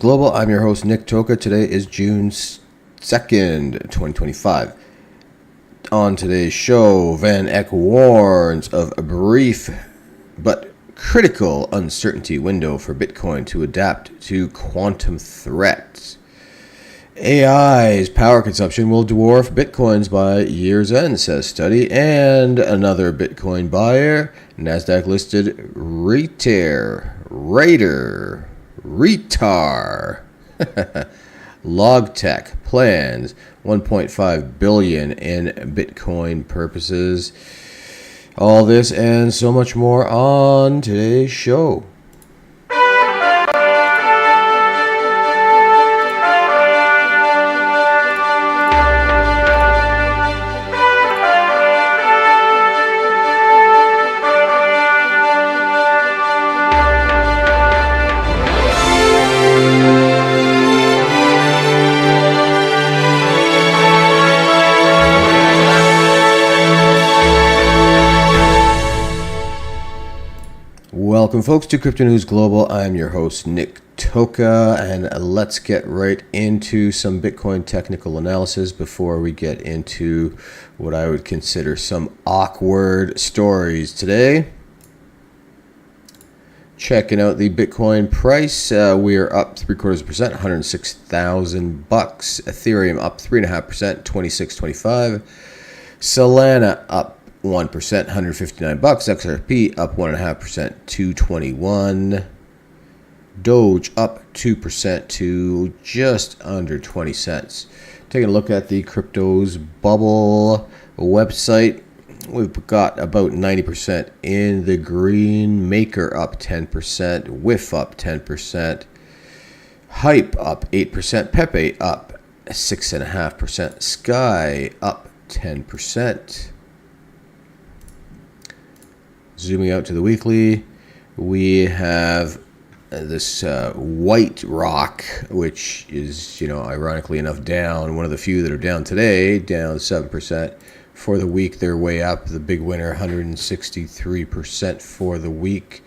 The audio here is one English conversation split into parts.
Global. I'm your host, Nick Toka. Today is June 2nd, 2025. On today's show, VanEck warns of a brief but critical uncertainty window for Bitcoin to adapt to quantum threats. AI's power consumption will dwarf Bitcoin's by year's end, says study. And another Bitcoin buyer, Nasdaq-Listed Reitar. Logtech plans $1.5 billion in Bitcoin purposes. All this and so much more on today's show. Welcome, folks, to CryptoNews Global. I'm your host, Nick Toka, and let's get right into some Bitcoin technical analysis before we get into what I would consider some awkward stories today. Checking out the Bitcoin price, we are up 0.75%, $106,000. Ethereum up 3.5%, $26.25. Solana up 1%, $159. XRP up 1.5%, $221. Doge up 2% to just under 20 cents. Taking a look at the cryptos bubble website, we've got about 90% in the green. Maker up 10%, Whiff up 10%, Hype up 8%, Pepe up 6.5%, Sky up 10%. Zooming out to the weekly, we have this white rock, which is, ironically enough, down. One of the few that are down today, down 7%. For the week, they're way up. The big winner, 163% for the week.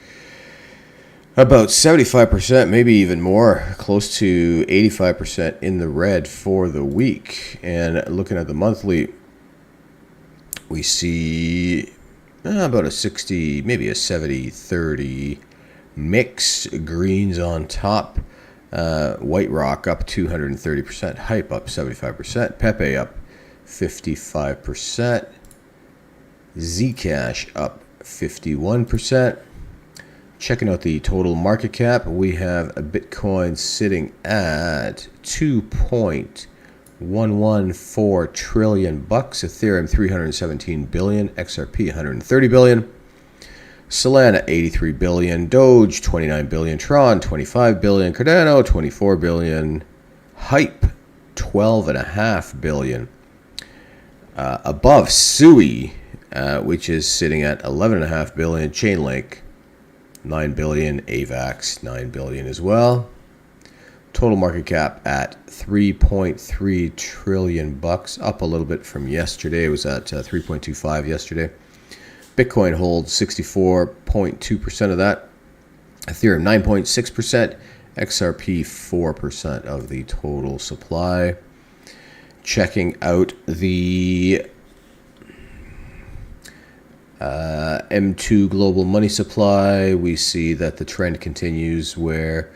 About 75%, maybe even more, close to 85% in the red for the week. And looking at the monthly, we see about a 60, maybe a 70-30 mix. Greens on top. White Rock up 230%. Hype up 75%. Pepe up 55%. Zcash up 51%. Checking out the total market cap, we have a Bitcoin sitting at $2.114 trillion, Ethereum 317 billion, XRP 130 billion, Solana 83 billion, Doge 29 billion, Tron 25 billion, Cardano 24 billion, Hype 12.5 billion. Above Sui, which is sitting at 11.5 billion, Chainlink 9 billion, AVAX 9 billion as well. Total market cap at $3.3 trillion, up a little bit from yesterday. It was at 3.25 yesterday. Bitcoin holds 64.2% of that. Ethereum 9.6%. XRP 4% of the total supply. Checking out the M2 global money supply, we see that the trend continues where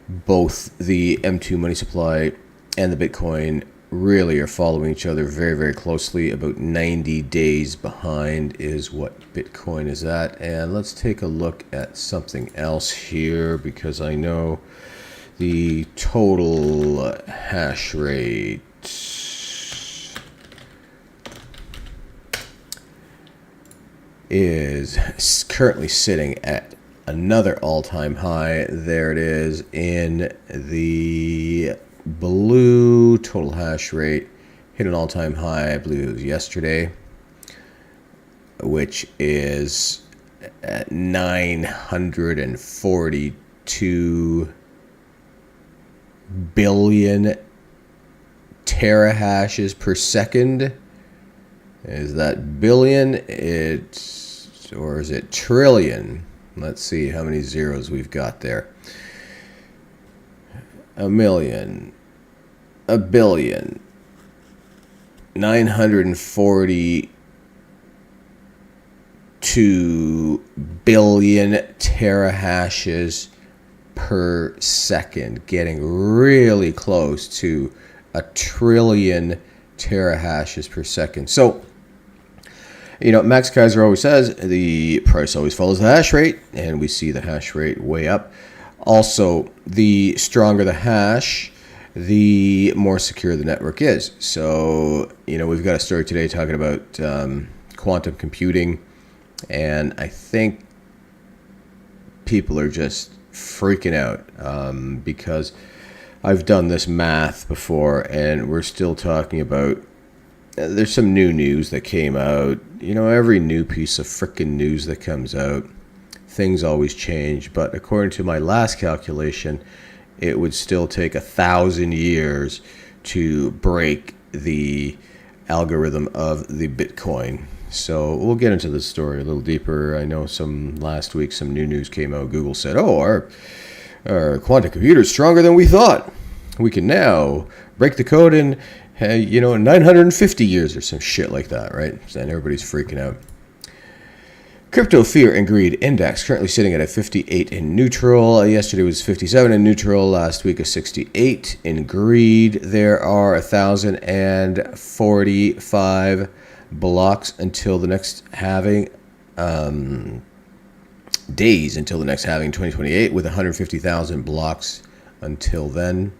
both the M2 money supply and the Bitcoin really are following each other very, very closely. About 90 days behind is what Bitcoin is at. And let's take a look at something else here, because I know the total hash rate is currently sitting at another all-time high. There it is in the blue. Total hash rate hit an all-time high, I believe it was yesterday, which is at 942 billion terahashes per second. Is that billion? Or is it trillion? Let's see how many zeros we've got there. a million, a billion, 942 billion terahashes per second, getting really close to a trillion terahashes per second. So, Max Kaiser always says the price always follows the hash rate, and we see the hash rate way up. Also, the stronger the hash, the more secure the network is. So, we've got a story today talking about quantum computing, and I think people are just freaking out because I've done this math before, and we're still talking about there's some new news that came out. Every new piece of frickin' news that comes out, things always change. But according to my last calculation, it would still take 1,000 years to break the algorithm of the Bitcoin. So we'll get into this story a little deeper. I know last week some new news came out. Google said, our quantum computer is stronger than we thought. We can now break the code in 950 years or some shit like that, right? And everybody's freaking out. Crypto Fear and Greed Index currently sitting at a 58 in neutral. Yesterday was 57 in neutral. Last week a 68 in greed. There are 1,045 blocks until the next halving. Days until the next halving 2028, with 150,000 blocks until then.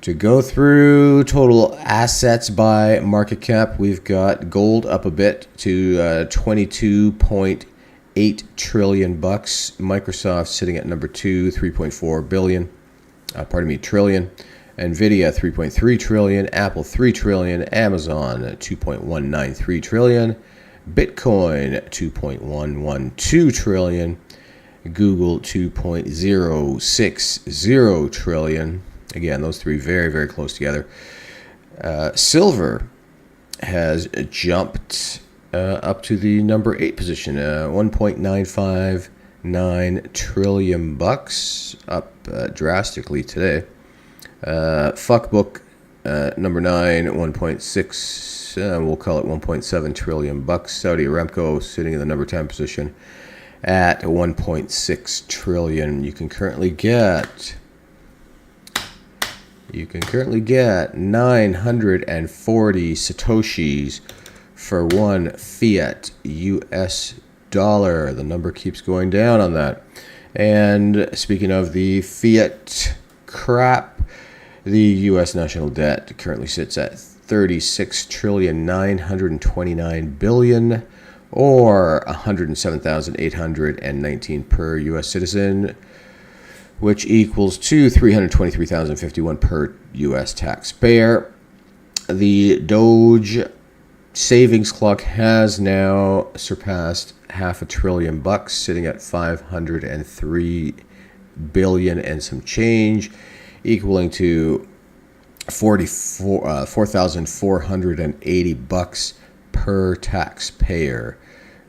To go through total assets by market cap, we've got gold up a bit to 22.8 trillion bucks. Microsoft sitting at number 2, 3.4 billion. Trillion. Nvidia 3.3 trillion, Apple 3 trillion, Amazon 2.193 trillion, Bitcoin 2.112 trillion, Google 2.060 trillion. Again, those three very, very close together. Silver has jumped up to the number 8 position, 1.959 trillion bucks, up drastically today. Fuckbook number 9, 1.6, we'll call it 1.7 trillion bucks. Saudi Aramco sitting in the number 10 position at 1.6 trillion. You can currently get 940 satoshis for one fiat US dollar. The number keeps going down on that. And speaking of the fiat crap, the U.S. national debt currently sits at 36,929 billion, or 107,819 per U.S. citizen, which equals to 323,051 per U.S. taxpayer. The Doge savings clock has now surpassed $500 billion bucks, sitting at 503 billion and some change, equaling to 4,480 bucks per taxpayer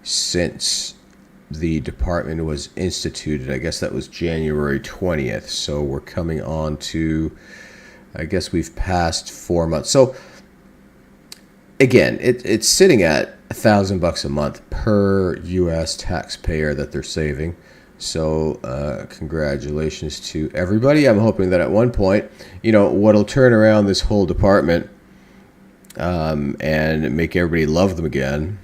since the department was instituted. I guess that was January 20th. So we're coming on to, I guess we've passed 4 months. So again, it's sitting at $1,000 a month per U.S. taxpayer that they're saving. So congratulations to everybody. I'm hoping that at one point, what'll turn around this whole department and make everybody love them again,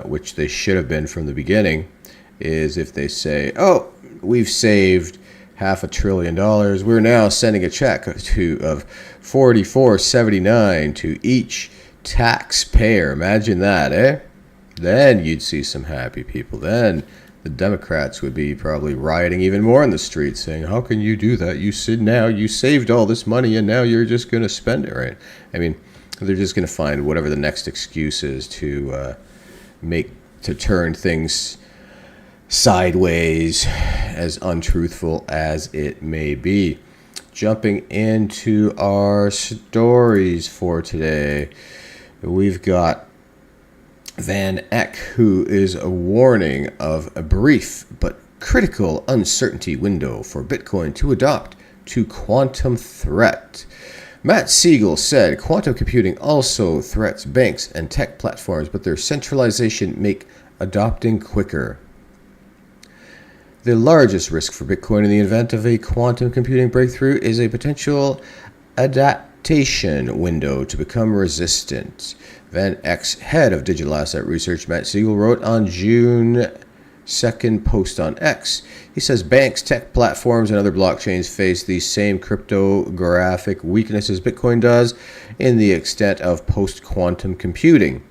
which they should have been from the beginning, is if they say, oh, we've saved $500 billion. We're now sending a check of $44.79 to each taxpayer. Imagine that, eh? Then you'd see some happy people. Then the Democrats would be probably rioting even more in the streets, saying, how can you do that? You saved all this money and now you're just going to spend it, right? I mean, they're just going to find whatever the next excuse is to turn things sideways, as untruthful as it may be. Jumping into our stories for today, we've got VanEck, who is a warning of a brief but critical uncertainty window for Bitcoin to adopt to quantum threat. Matt Siegel said quantum computing also threats banks and tech platforms, but their centralization make adopting quicker. The largest risk for Bitcoin in the event of a quantum computing breakthrough is a potential adaptation window to become resistant. VanEck's head of digital asset research, Matt Siegel, wrote on June 2nd post on X. He says banks, tech platforms, and other blockchains face the same cryptographic weaknesses Bitcoin does in the extent of post-quantum computing.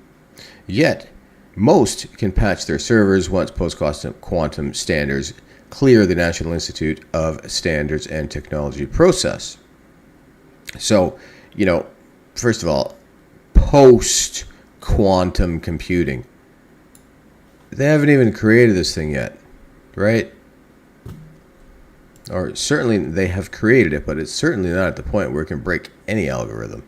Yet, most can patch their servers once post-quantum standards clear the National Institute of Standards and Technology process. So, first of all, post-quantum computing. They haven't even created this thing yet, right? Or certainly they have created it, but it's certainly not at the point where it can break any algorithm.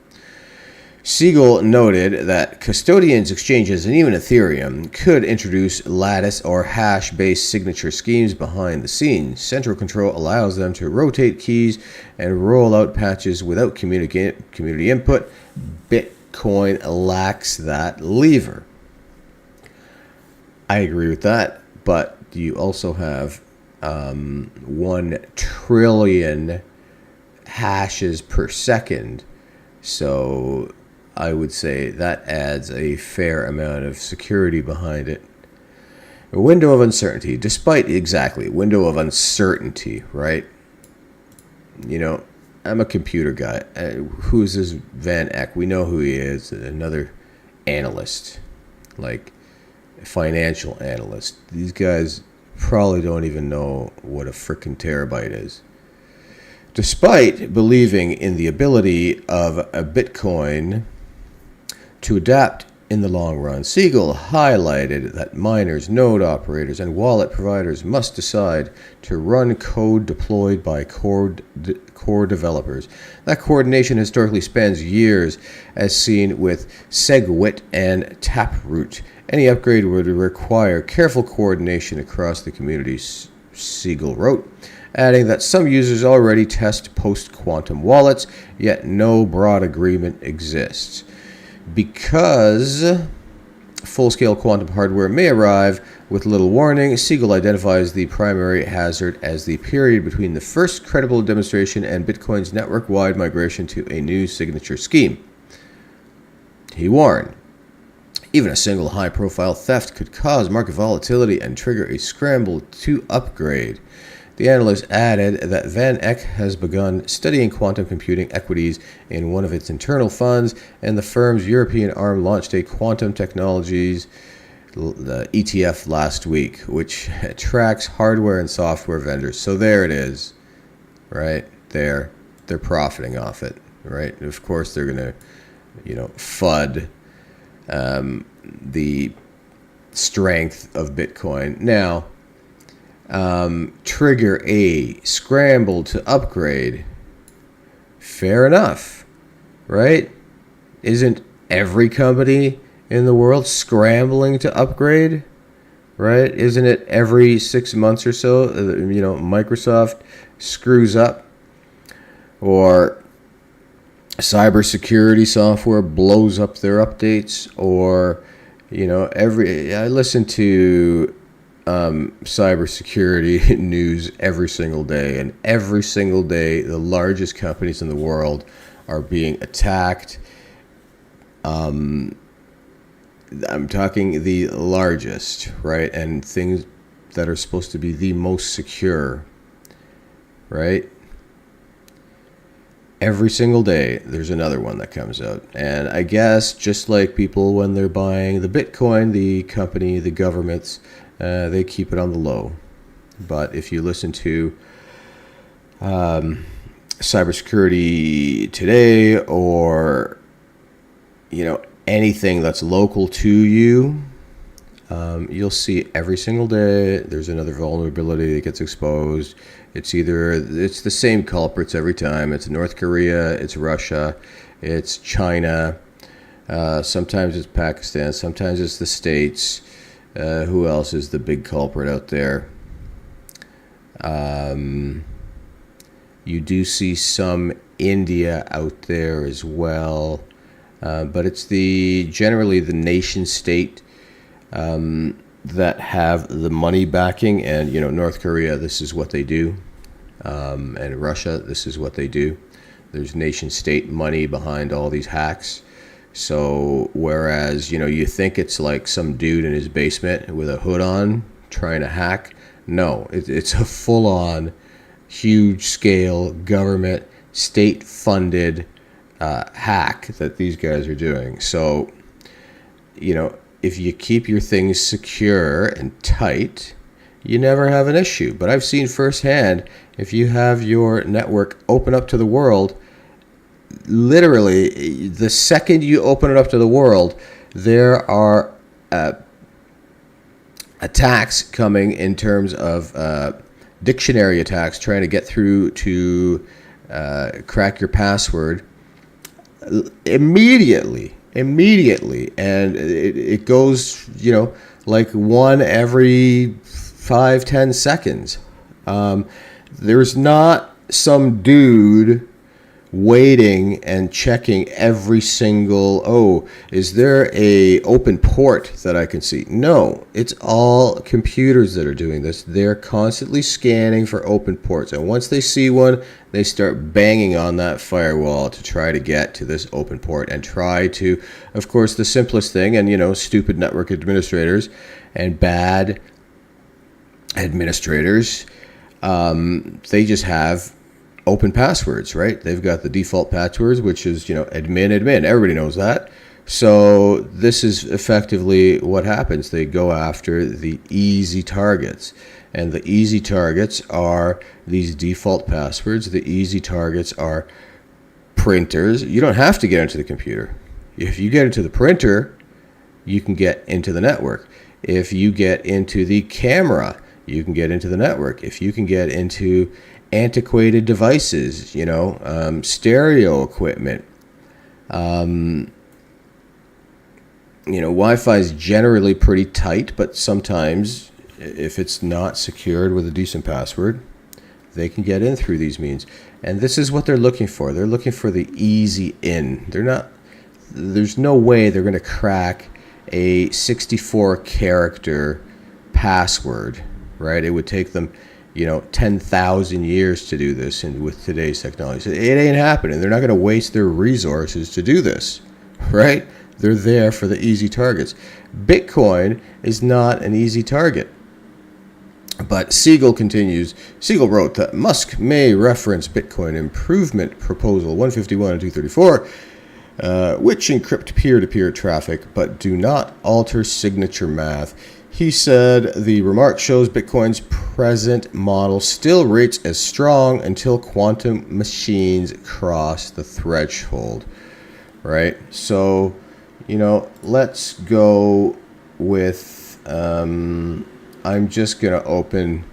Siegel noted that custodians, exchanges, and even Ethereum could introduce lattice or hash-based signature schemes behind the scenes. Central control allows them to rotate keys and roll out patches without community input. Bitcoin lacks that lever. I agree with that, but you also have 1 trillion hashes per second. So I would say that adds a fair amount of security behind it. A window of uncertainty, window of uncertainty, right? I'm a computer guy. Who's this VanEck? We know who he is, another analyst, like a financial analyst. These guys probably don't even know what a frickin' terabyte is. Despite believing in the ability of a Bitcoin to adapt in the long run, Siegel highlighted that miners, node operators, and wallet providers must decide to run code deployed by core developers. That coordination historically spans years, as seen with SegWit and Taproot. Any upgrade would require careful coordination across the community, Siegel wrote, adding that some users already test post-quantum wallets, yet no broad agreement exists. Because full-scale quantum hardware may arrive with little warning, Siegel identifies the primary hazard as the period between the first credible demonstration and Bitcoin's network-wide migration to a new signature scheme. He warned, even a single high-profile theft could cause market volatility and trigger a scramble to upgrade. The analyst added that VanEck has begun studying quantum computing equities in one of its internal funds, and the firm's European arm launched a quantum technologies ETF last week, which tracks hardware and software vendors. So there it is, right there. They're profiting off it, right? And of course, they're going to, FUD the strength of Bitcoin. Now, trigger a scramble to upgrade. Fair enough, right? Isn't every company in the world scrambling to upgrade, right? Isn't it every 6 months or so, Microsoft screws up, or cybersecurity software blows up their updates, or, I listen to cybersecurity news every single day, and every single day the largest companies in the world are being attacked. I'm talking the largest, right? And things that are supposed to be the most secure, right? Every single day there's another one that comes out. And I guess just like people when they're buying the Bitcoin, the company, the governments, they keep it on the low. But if you listen to Cybersecurity Today, or anything that's local to you, you'll see every single day there's another vulnerability that gets exposed. It's the same culprits every time. It's North Korea, it's Russia, it's China, sometimes it's Pakistan, sometimes it's the States. Who else is the big culprit out there? You do see some India out there as well, but it's generally the nation state that have the money backing. And North Korea, this is what they do, and Russia, this is what they do. There's nation state money behind all these hacks. So whereas you think it's like some dude in his basement with a hood on trying to hack, no, it's a full-on, huge-scale government, state-funded hack that these guys are doing. So, if you keep your things secure and tight, you never have an issue. But I've seen firsthand, if you have your network open up to the world, literally, the second you open it up to the world, there are attacks coming in terms of dictionary attacks, trying to get through to crack your password immediately. And it goes, like one every 5-10 seconds. There's not some dude waiting and checking every single, is there a open port that I can see? No, it's all computers that are doing this. They're constantly scanning for open ports, and once they see one, they start banging on that firewall to try to get to this open port and try to, of course, the simplest thing, and stupid network administrators and bad administrators, they just have open passwords, right? They've got the default passwords, which is, admin. Everybody knows that. So this is effectively what happens. They go after the easy targets. And the easy targets are these default passwords. The easy targets are printers. You don't have to get into the computer. If you get into the printer, you can get into the network. If you get into the camera, you can get into the network. If you can get into antiquated devices, stereo equipment, Wi-Fi is generally pretty tight, but sometimes if it's not secured with a decent password, they can get in through these means. And this is what they're looking for. They're looking for the easy in. There's no way they're going to crack a 64 character password, right? It would take them 10,000 years to do this, and with today's technology, so it ain't happening. They're not going to waste their resources to do this, right? They're there for the easy targets. Bitcoin is not an easy target. But Siegel continues. Siegel wrote that Musk may reference Bitcoin improvement proposal 151 and 234, which encrypt peer-to-peer traffic but do not alter signature math. He said the remark shows Bitcoin's present model still rates as strong until quantum machines cross the threshold, right? So, let's go with, I'm just going to open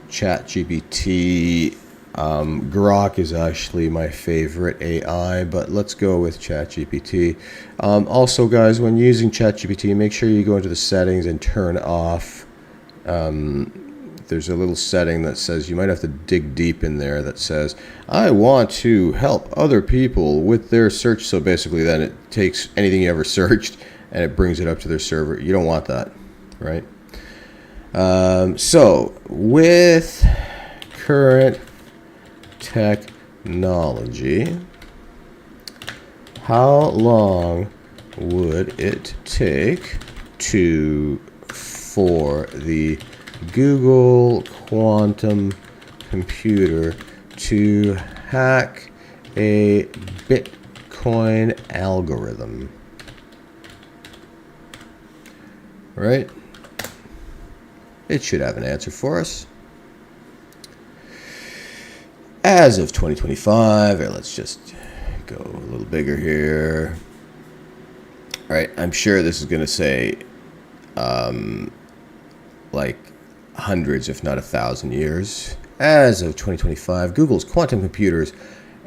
ChatGPT. Grok is actually my favorite AI, but let's go with ChatGPT. Also, guys, when using ChatGPT, make sure you go into the settings and turn off. There's a little setting that says, you might have to dig deep in there, that says, I want to help other people with their search. So basically then it takes anything you ever searched and it brings it up to their server. You don't want that, right? So with current technology, how long would it take for the Google quantum computer to hack a Bitcoin algorithm? Right? It should have an answer for us. As of 2025, let's just go a little bigger here. All right, I'm sure this is going to say like hundreds, if not 1,000 years. As of 2025, Google's quantum computers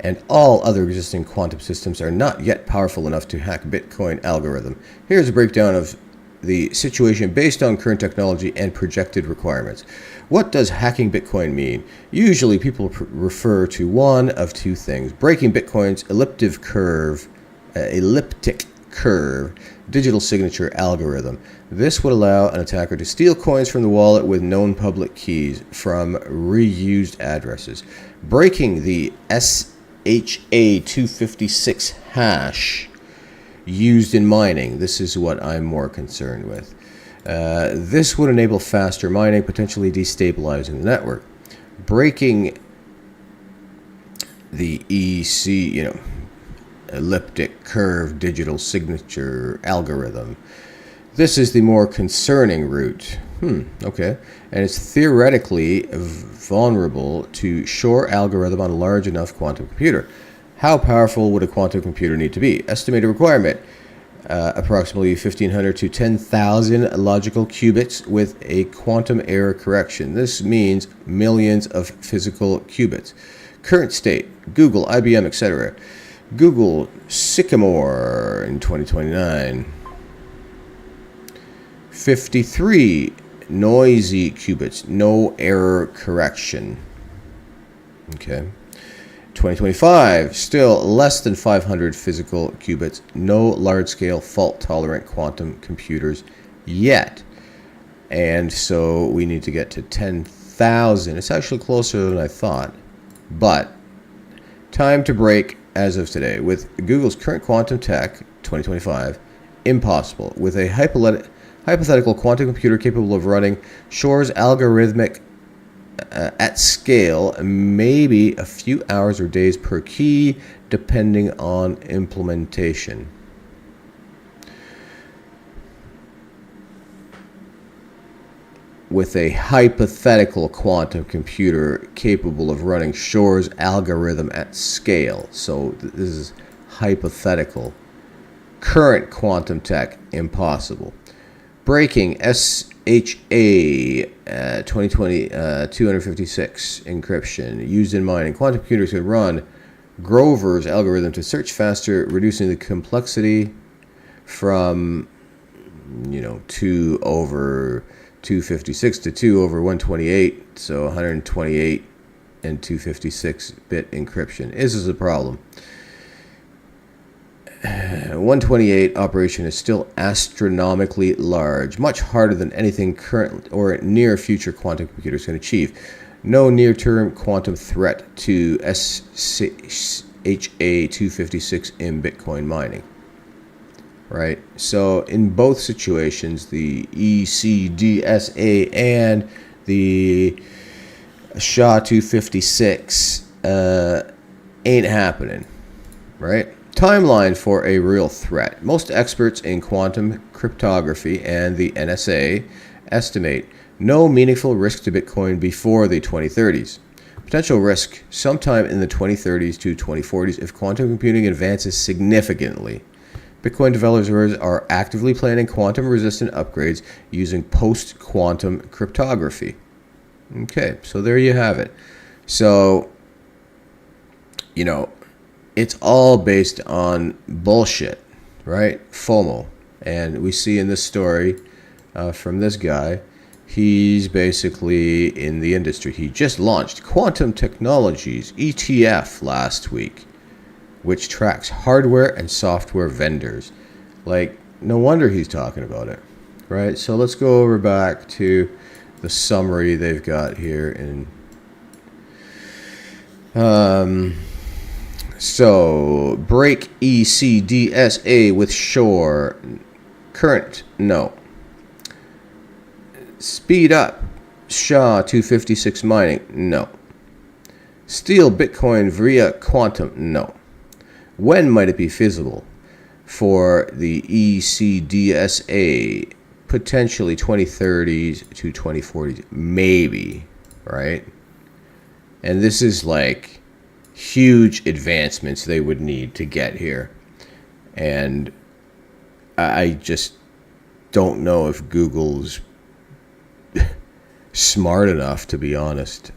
and all other existing quantum systems are not yet powerful enough to hack Bitcoin algorithm. Here's a breakdown of the situation based on current technology and projected requirements. What does hacking Bitcoin mean? Usually people refer to one of two things: breaking Bitcoin's elliptic curve digital signature algorithm. This would allow an attacker to steal coins from the wallet with known public keys from reused addresses. Breaking the SHA-256 hash used in mining. This is what I'm more concerned with. This would enable faster mining, potentially destabilizing the network. Breaking the elliptic curve digital signature algorithm. This is the more concerning route. Okay. And it's theoretically vulnerable to Shor algorithm on a large enough quantum computer. How powerful would a quantum computer need to be? Estimated requirement, approximately 1,500 to 10,000 logical qubits with a quantum error correction. This means millions of physical qubits. Current state, Google, IBM, etc. Google Sycamore in 2029. 53 noisy qubits, no error correction. Okay. 2025, still less than 500 physical qubits, no large-scale fault-tolerant quantum computers yet. And so we need to get to 10,000. It's actually closer than I thought. But time to break as of today. With Google's current quantum tech, 2025, impossible. With a hypothetical quantum computer capable of running Shor's algorithmic at scale, maybe a few hours or days per key, depending on implementation. With a hypothetical quantum computer capable of running Shor's algorithm at scale. So this is hypothetical. Current quantum tech, impossible. Breaking SHA 2020 256 encryption used in mining. Quantum computers can run Grover's algorithm to search faster, reducing the complexity from 2 over 256 to 2 over 128, so 128 and 256 bit encryption. This is a problem. 128 operation is still astronomically large, much harder than anything current or near future quantum computers can achieve. No near-term quantum threat to SHA-256 in Bitcoin mining. Right? So in both situations, the ECDSA and the SHA-256 ain't happening. Right? Timeline for a real threat. Most experts in quantum cryptography and the NSA estimate no meaningful risk to Bitcoin before the 2030s. Potential risk sometime in the 2030s to 2040s if quantum computing advances significantly. Bitcoin developers are actively planning quantum-resistant upgrades using post-quantum cryptography. Okay, so there you have it. So, it's all based on bullshit, right? FOMO. And we see in this story from this guy, he's basically in the industry. He just launched Quantum Technologies ETF last week, which tracks hardware and software vendors. Like, no wonder he's talking about it, right? So let's go over back to the summary they've got here in... So, break ECDSA with Shor. Current, no. Speed up SHA-256 mining, no. Steal Bitcoin via quantum, no. When might it be feasible for the ECDSA? Potentially 2030s to 2040s, maybe, right? And this is like huge advancements they would need to get here. And I just don't know if Google's smart enough, to be honest.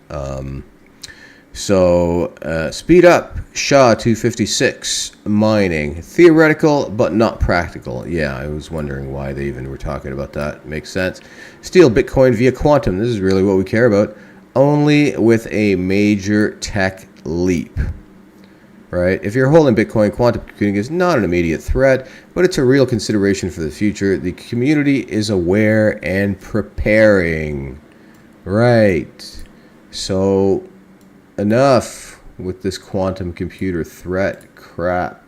So speed up SHA-256 mining. Theoretical, but not practical. Yeah, I was wondering why they even were talking about that. Makes sense. Steal Bitcoin via quantum. This is really what we care about. Only with a major tech leap. Right? If you're holding Bitcoin, quantum computing is not an immediate threat, but it's a real consideration for the future. The community is aware and preparing. Right. So enough with this quantum computer threat crap.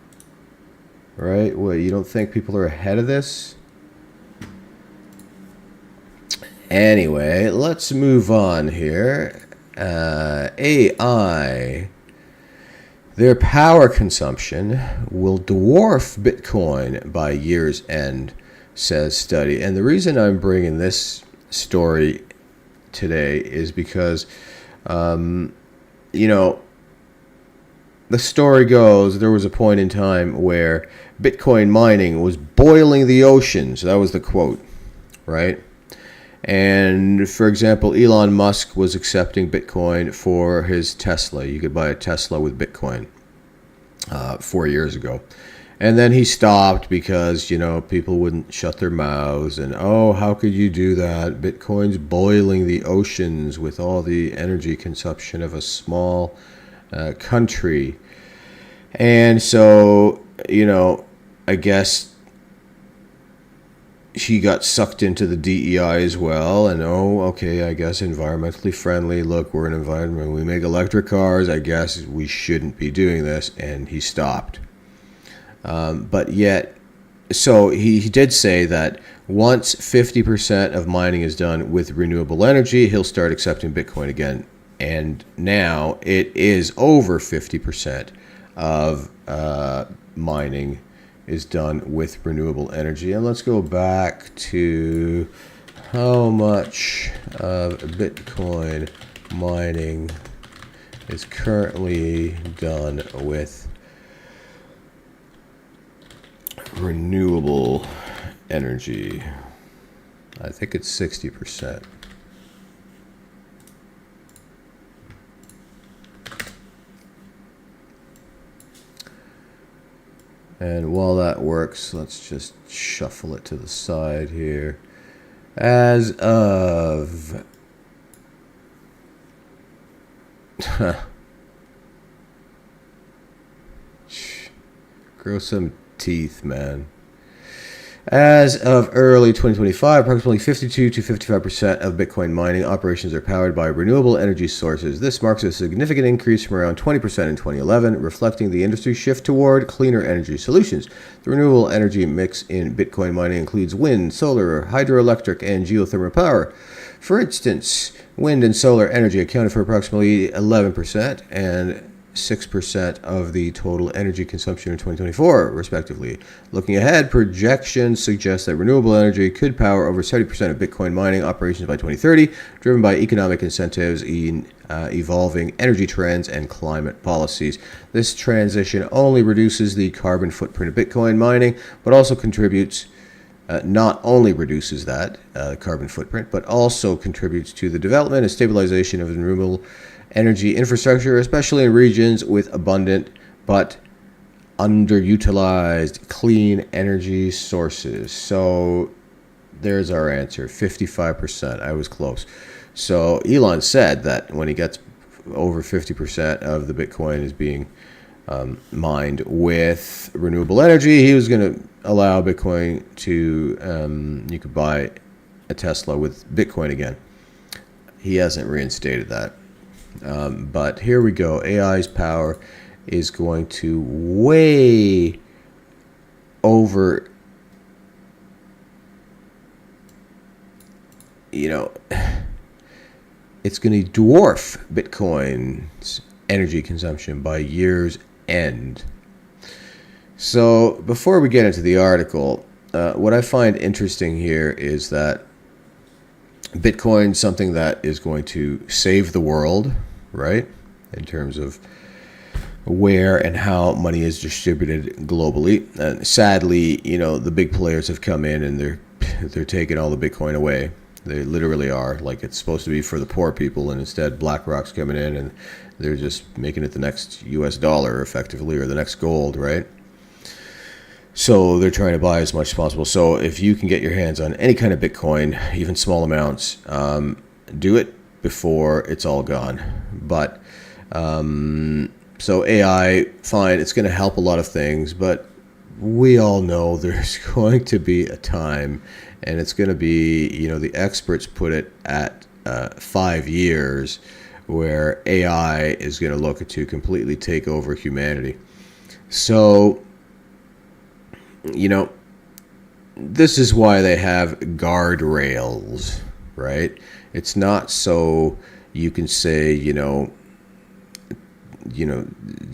Right? What, you don't think people are ahead of this? Anyway, let's move on here. AI. Their power consumption will dwarf Bitcoin by year's end, says study. And the reason I'm bringing this story today is because, the story goes there was a point in time where Bitcoin mining was boiling the oceans. That was the quote, right? And, for example, Elon Musk was accepting Bitcoin for his Tesla. You could buy a Tesla with Bitcoin 4 years ago. And then he stopped because, people wouldn't shut their mouths. And, oh, how could you do that? Bitcoin's boiling the oceans with all the energy consumption of a small country. And so, I guess he got sucked into the DEI as well, and I guess environmentally friendly. Look, we're an environment. We make electric cars. I guess we shouldn't be doing this, and he stopped. But yet, so he did say that once 50% of mining is done with renewable energy, he'll start accepting Bitcoin again. And now it is over 50% of mining is done with renewable energy. And let's go back to how much of Bitcoin mining is currently done with renewable energy. I think it's 60%. And while that works, let's just shuffle it to the side here. As of grow some teeth, man. As of early 2025, approximately 52 to 55% of Bitcoin mining operations are powered by renewable energy sources. This marks a significant increase from around 20% in 2011, reflecting the industry's shift toward cleaner energy solutions. The renewable energy mix in Bitcoin mining includes wind, solar, hydroelectric, and geothermal power. For instance, wind and solar energy accounted for approximately 11% and 6% of the total energy consumption in 2024, respectively. Looking ahead, projections suggest that renewable energy could power over 70% of Bitcoin mining operations by 2030, driven by economic incentives in evolving energy trends and climate policies. This transition only reduces the carbon footprint of Bitcoin mining, but also contributes not only reduces that carbon footprint, but also contributes to the development and stabilization of renewable energy infrastructure, especially in regions with abundant but underutilized clean energy sources. So there's our answer, 55%. I was close. So Elon said that when he gets over 50% of the Bitcoin is being mined with renewable energy, he was going to allow Bitcoin to, you could buy a Tesla with Bitcoin again. He hasn't reinstated that. But here we go. AI's power is going to way over, it's going to dwarf Bitcoin's energy consumption by year's end. So before we get into the article, what I find interesting here is that Bitcoin, something that is going to save the world, right? In terms of where and how money is distributed globally. And sadly, the big players have come in and they're taking all the Bitcoin away. They literally are. Like, it's supposed to be for the poor people, and instead BlackRock's coming in and They're just making it the next US dollar effectively, or the next gold, right? So they're trying to buy as much as possible. So if you can get your hands on any kind of Bitcoin, even small amounts, do it before it's all gone. But so AI, fine, it's going to help a lot of things, but we all know there's going to be a time, and it's going to be, the experts put it at 5 years, where AI is going to look to completely take over humanity. So, this is why they have guardrails, right? It's not so you can say,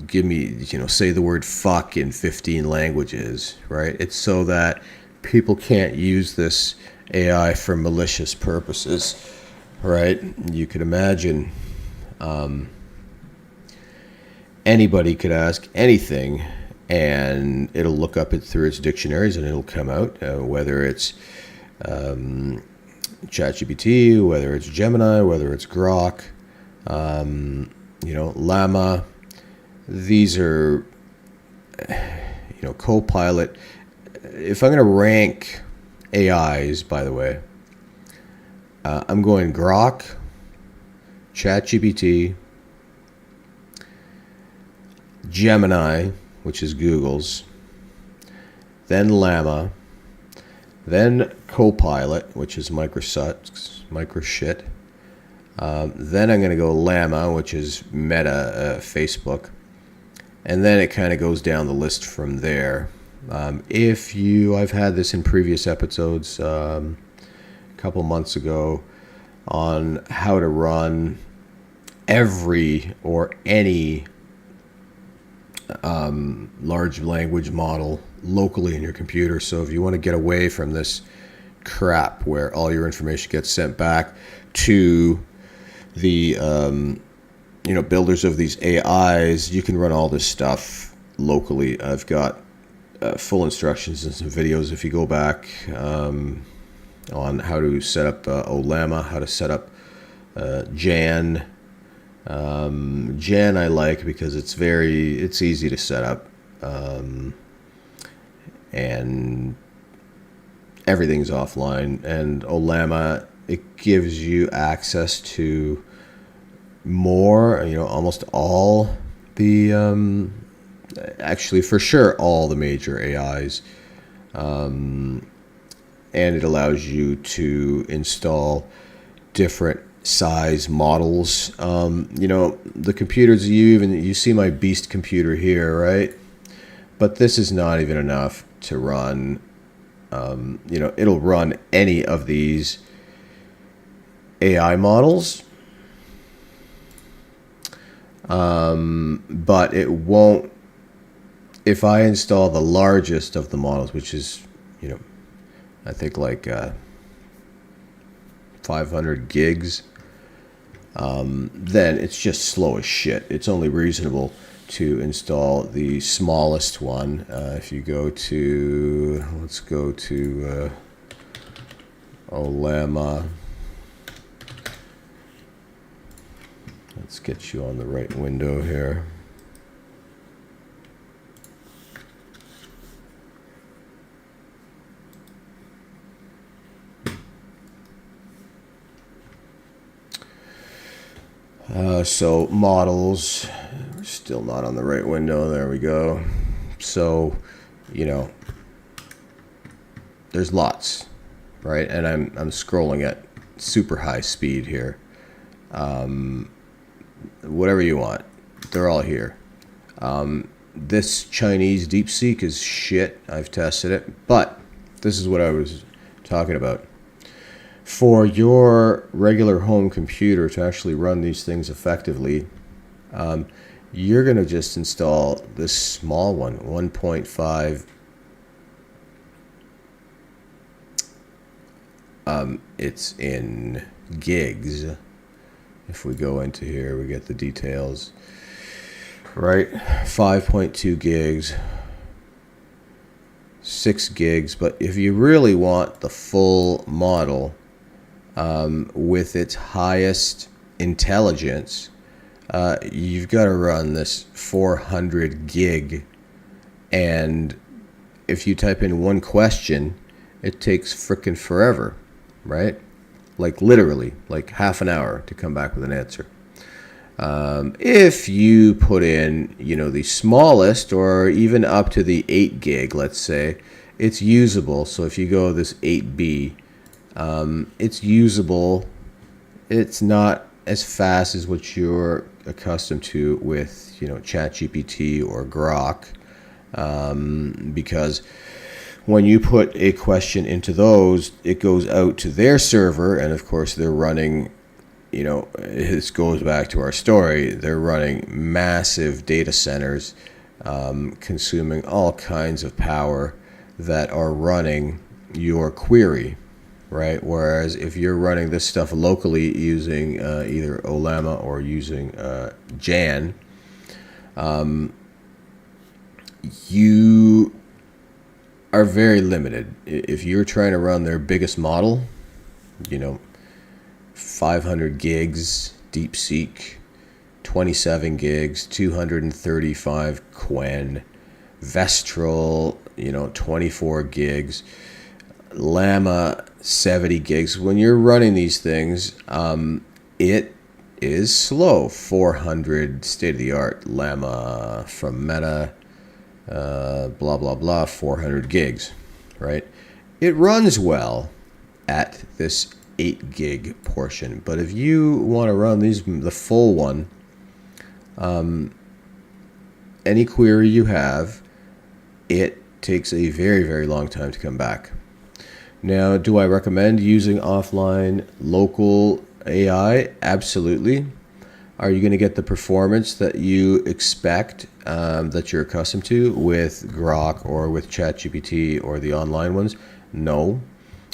give me, say the word fuck in 15 languages, right? It's so that people can't use this AI for malicious purposes, right? You could imagine anybody could ask anything, and it'll look up it through its dictionaries, and it'll come out, whether it's ChatGPT, whether it's Gemini, whether it's Grok, Llama. These are, Copilot. If I'm going to rank AIs, by the way, I'm going Grok, ChatGPT, Gemini, which is Google's, then Llama, then Copilot, which is Microsoft's, Microshit. Then I'm going to go Llama, which is Meta, Facebook. And then it kind of goes down the list from there. I've had this in previous episodes a couple months ago on how to run every or any large language model locally in your computer. So if you want to get away from this crap where all your information gets sent back to the builders of these AIs, you can run all this stuff locally. I've got full instructions and some videos if you go back on how to set up Llama, how to set up Jan. Jan I like because it's easy to set up, and everything's offline. And Llama, it gives you access to more, almost all the, actually for sure all the major AIs, and it allows you to install different size models. The computers, you see my beast computer here, right? But this is not even enough to run, it'll run any of these AI models, but it won't. If I install the largest of the models, which is, I think like 500 gigs, then it's just slow as shit. It's only reasonable to install the smallest one. If you go to, let's go to Llama. Let's get you on the right window here. So models, we're still not on the right window. There we go. So, there's lots, right? And I'm scrolling at super high speed here. Whatever you want, they're all here. This Chinese DeepSeek is shit. I've tested it, but this is what I was talking about. For your regular home computer to actually run these things effectively, you're going to just install this small one, 1.5. It's in gigs. If we go into here, we get the details, right? 5.2 gigs, 6 gigs. But if you really want the full model, with its highest intelligence, you've got to run this 400 gig, and if you type in one question, it takes frickin' forever, right? Like literally, like half an hour to come back with an answer. If you put in, the smallest or even up to the 8 gig, let's say, it's usable. So if you go this 8B, it's usable. It's not as fast as what you're accustomed to with, ChatGPT or Grok, because when you put a question into those, it goes out to their server, and of course they're running, this goes back to our story, they're running massive data centers, consuming all kinds of power that are running your query, right? Whereas if you're running this stuff locally using either Ollama or using Jan, you are very limited. If you're trying to run their biggest model, 500 gigs DeepSeek, 27 gigs, 235 Quen, Vestral, 24 gigs, Llama, 70 gigs. When you're running these things, it is slow. 400 state-of-the-art Llama from Meta, blah, blah, blah, 400 gigs, right? It runs well at this 8 gig portion. But if you want to run the full one, any query you have, it takes a very, very long time to come back. Now, do I recommend using offline local AI? Absolutely. Are you going to get the performance that you expect, that you're accustomed to with Grok or with ChatGPT or the online ones? No.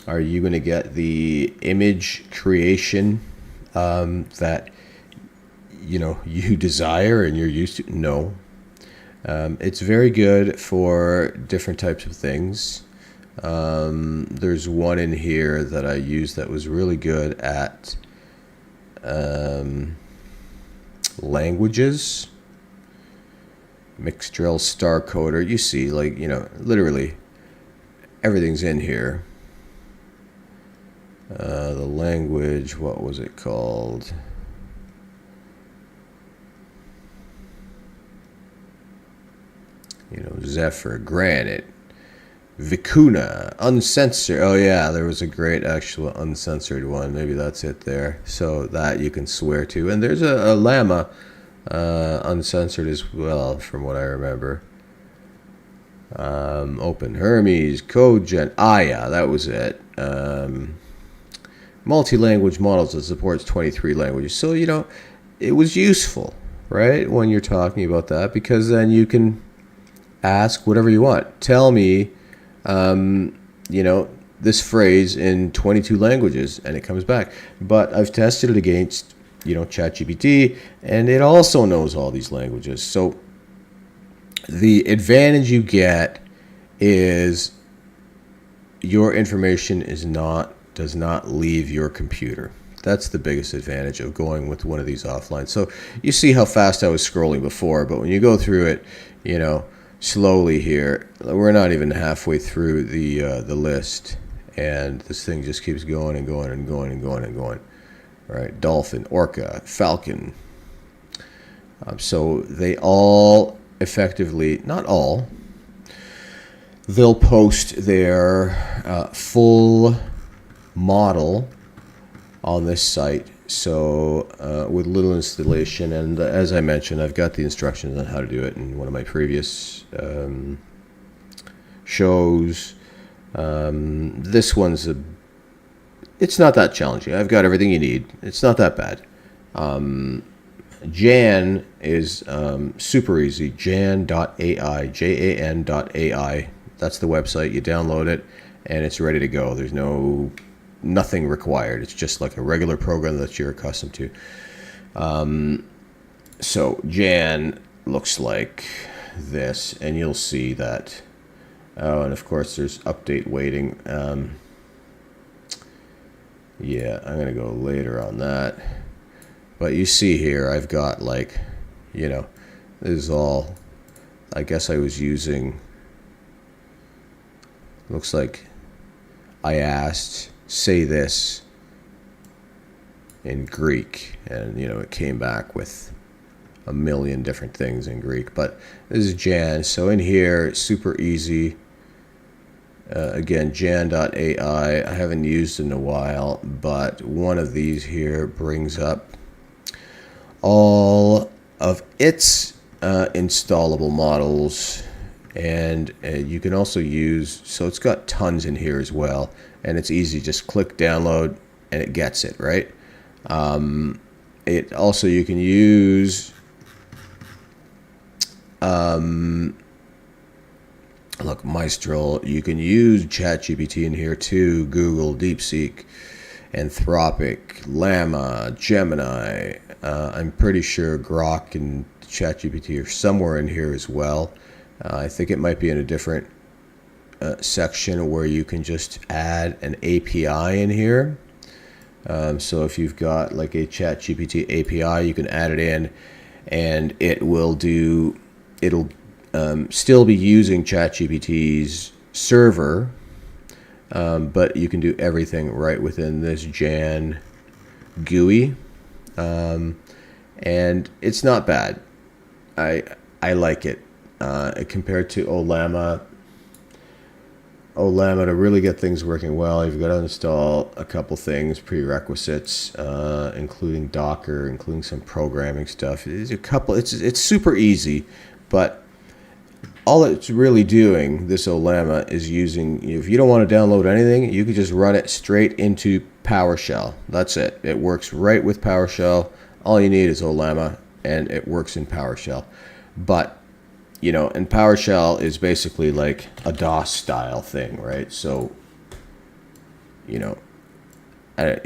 Are you going to get the image creation that you desire and you're used to? No. It's very good for different types of things. There's one in here that I used that was really good at languages. Mixdrill Star Coder. You see, literally everything's in here. The language, what was it called? Zephyr, Granite, Vicuna, Uncensored. Oh yeah, there was a great actual uncensored one. Maybe that's it there. So that you can swear to. And there's a Llama uncensored as well, from what I remember. Open Hermes, CodeGen. Yeah, that was it. Multi-language models that supports 23 languages. So, it was useful, right, when you're talking about that, because then you can ask whatever you want. Tell me, this phrase in 22 languages, and it comes back. But I've tested it against, ChatGPT, and it also knows all these languages. So the advantage you get is your information does not leave your computer. That's the biggest advantage of going with one of these offline. So you see how fast I was scrolling before, but when you go through it, slowly here, we're not even halfway through the list, and this thing just keeps going and going and going and going and going. All right, Dolphin, Orca, Falcon. So they all effectively, not all, they'll post their full model on this site. So with little installation, and as I mentioned, I've got the instructions on how to do it in one of my previous shows. This one's it's not that challenging. I've got everything you need. It's not that bad. Jan is super easy. Jan.ai, Jan.ai. That's the website. You download it, and it's ready to go. There's nothing required. It's just like a regular program that you're accustomed to. So Jan looks like this, and you'll see that. Oh, and of course there's update waiting. Yeah, I'm gonna go later on that. But you see here, I've got like, you know, this is all, I guess I was using, looks like I asked, say this in Greek, and you know, it came back with a million different things in Greek. But this is Jan, so in here, super easy. Again, jan.ai, I haven't used in a while, but one of these here brings up all of its installable models, and you can also use, so it's got tons in here as well, and it's easy, just click download and it gets it, right? It also, you can use look, Maestro, you can use ChatGPT in here too, Google, DeepSeek, Anthropic, Llama, Gemini. I'm pretty sure Grok and ChatGPT are somewhere in here as well. I think it might be in a different section where you can just add an API in here. So if you've got like a ChatGPT API, you can add it in, and it will do, it'll still be using ChatGPT's server, but you can do everything right within this Jan GUI, and it's not bad. I like it compared to Ollama. Ollama, to really get things working well, you've got to install a couple things, prerequisites, including Docker, including some programming stuff. It's super easy, but all it's really doing, this Ollama, is using, if you don't want to download anything, you can just run it straight into PowerShell. That's it. It works right with PowerShell. All you need is Ollama, and it works in PowerShell. But, you know, and PowerShell is basically like a DOS style thing, right? So, you know, I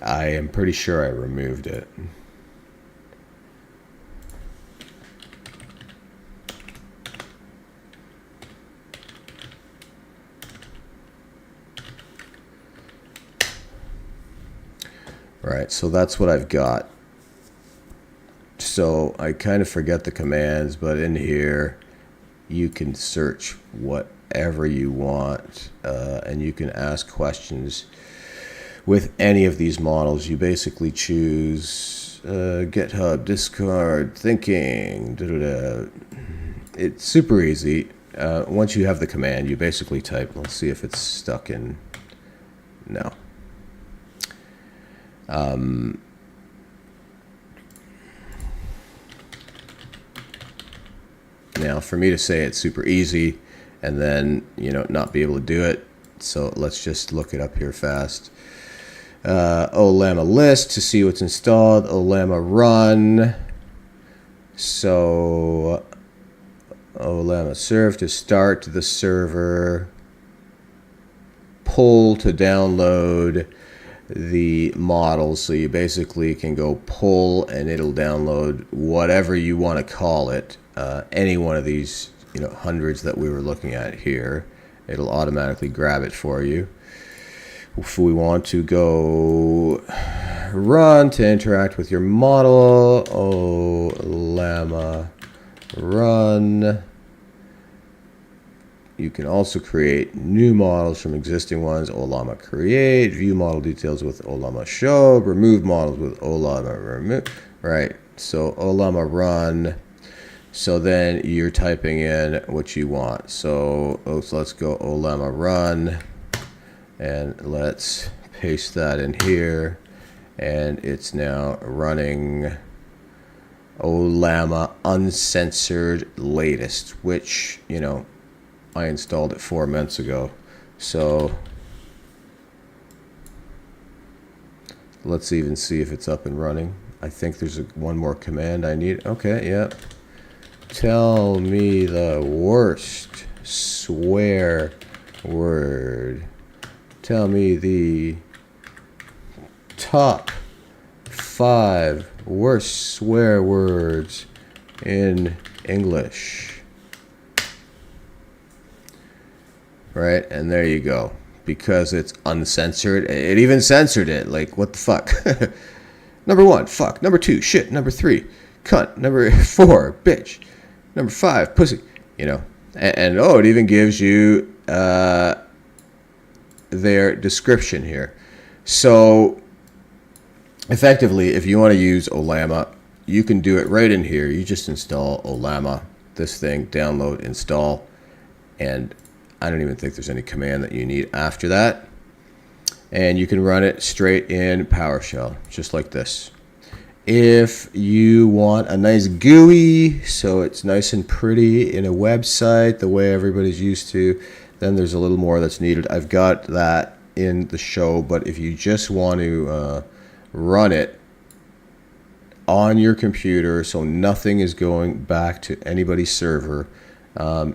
am pretty sure I removed it. Right, so that's what I've got. So I kind of forget the commands, but in here you can search whatever you want, and you can ask questions with any of these models. You basically choose GitHub, Discord, Thinking, It's super easy. Once you have the command, you basically type, let's see if it's stuck in, no. Now, for me to say it's super easy and then, you know, not be able to do it, so let's just look it up here fast. Ollama list to see what's installed. Ollama run. So Ollama serve to start the server. Pull to download the model. So you basically can go pull and it'll download whatever you want to call it. Any one of these, you know, hundreds that we were looking at here, it'll automatically grab it for you. If we want to go run to interact with your model, Ollama run. You can also create new models from existing ones. Ollama create, view model details with Ollama show, remove models with Ollama remove. Right, so Ollama run. So then you're typing in what you want. So let's go Ollama run, and let's paste that in here, and it's now running Ollama uncensored latest, which, you know, I installed it 4 months ago. So let's even see if it's up and running. I think there's one more command I need. Okay, yep. Tell me the worst swear word. Tell me the top 5 worst swear words in English. Right, and there you go. Because it's uncensored. It even censored it. Like, what the fuck? Number 1, fuck. Number 2, shit. Number 3, cunt. Number 4, bitch. Number 5, pussy. You know, and oh, it even gives you their description here. So effectively, if you want to use Ollama, you can do it right in here. You just install Ollama, this thing, download, install, and I don't even think there's any command that you need after that. And you can run it straight in PowerShell, just like this. If you want a nice GUI, so it's nice and pretty in a website, the way everybody's used to, then there's a little more that's needed. I've got that in the show, but if you just want to run it on your computer, so nothing is going back to anybody's server,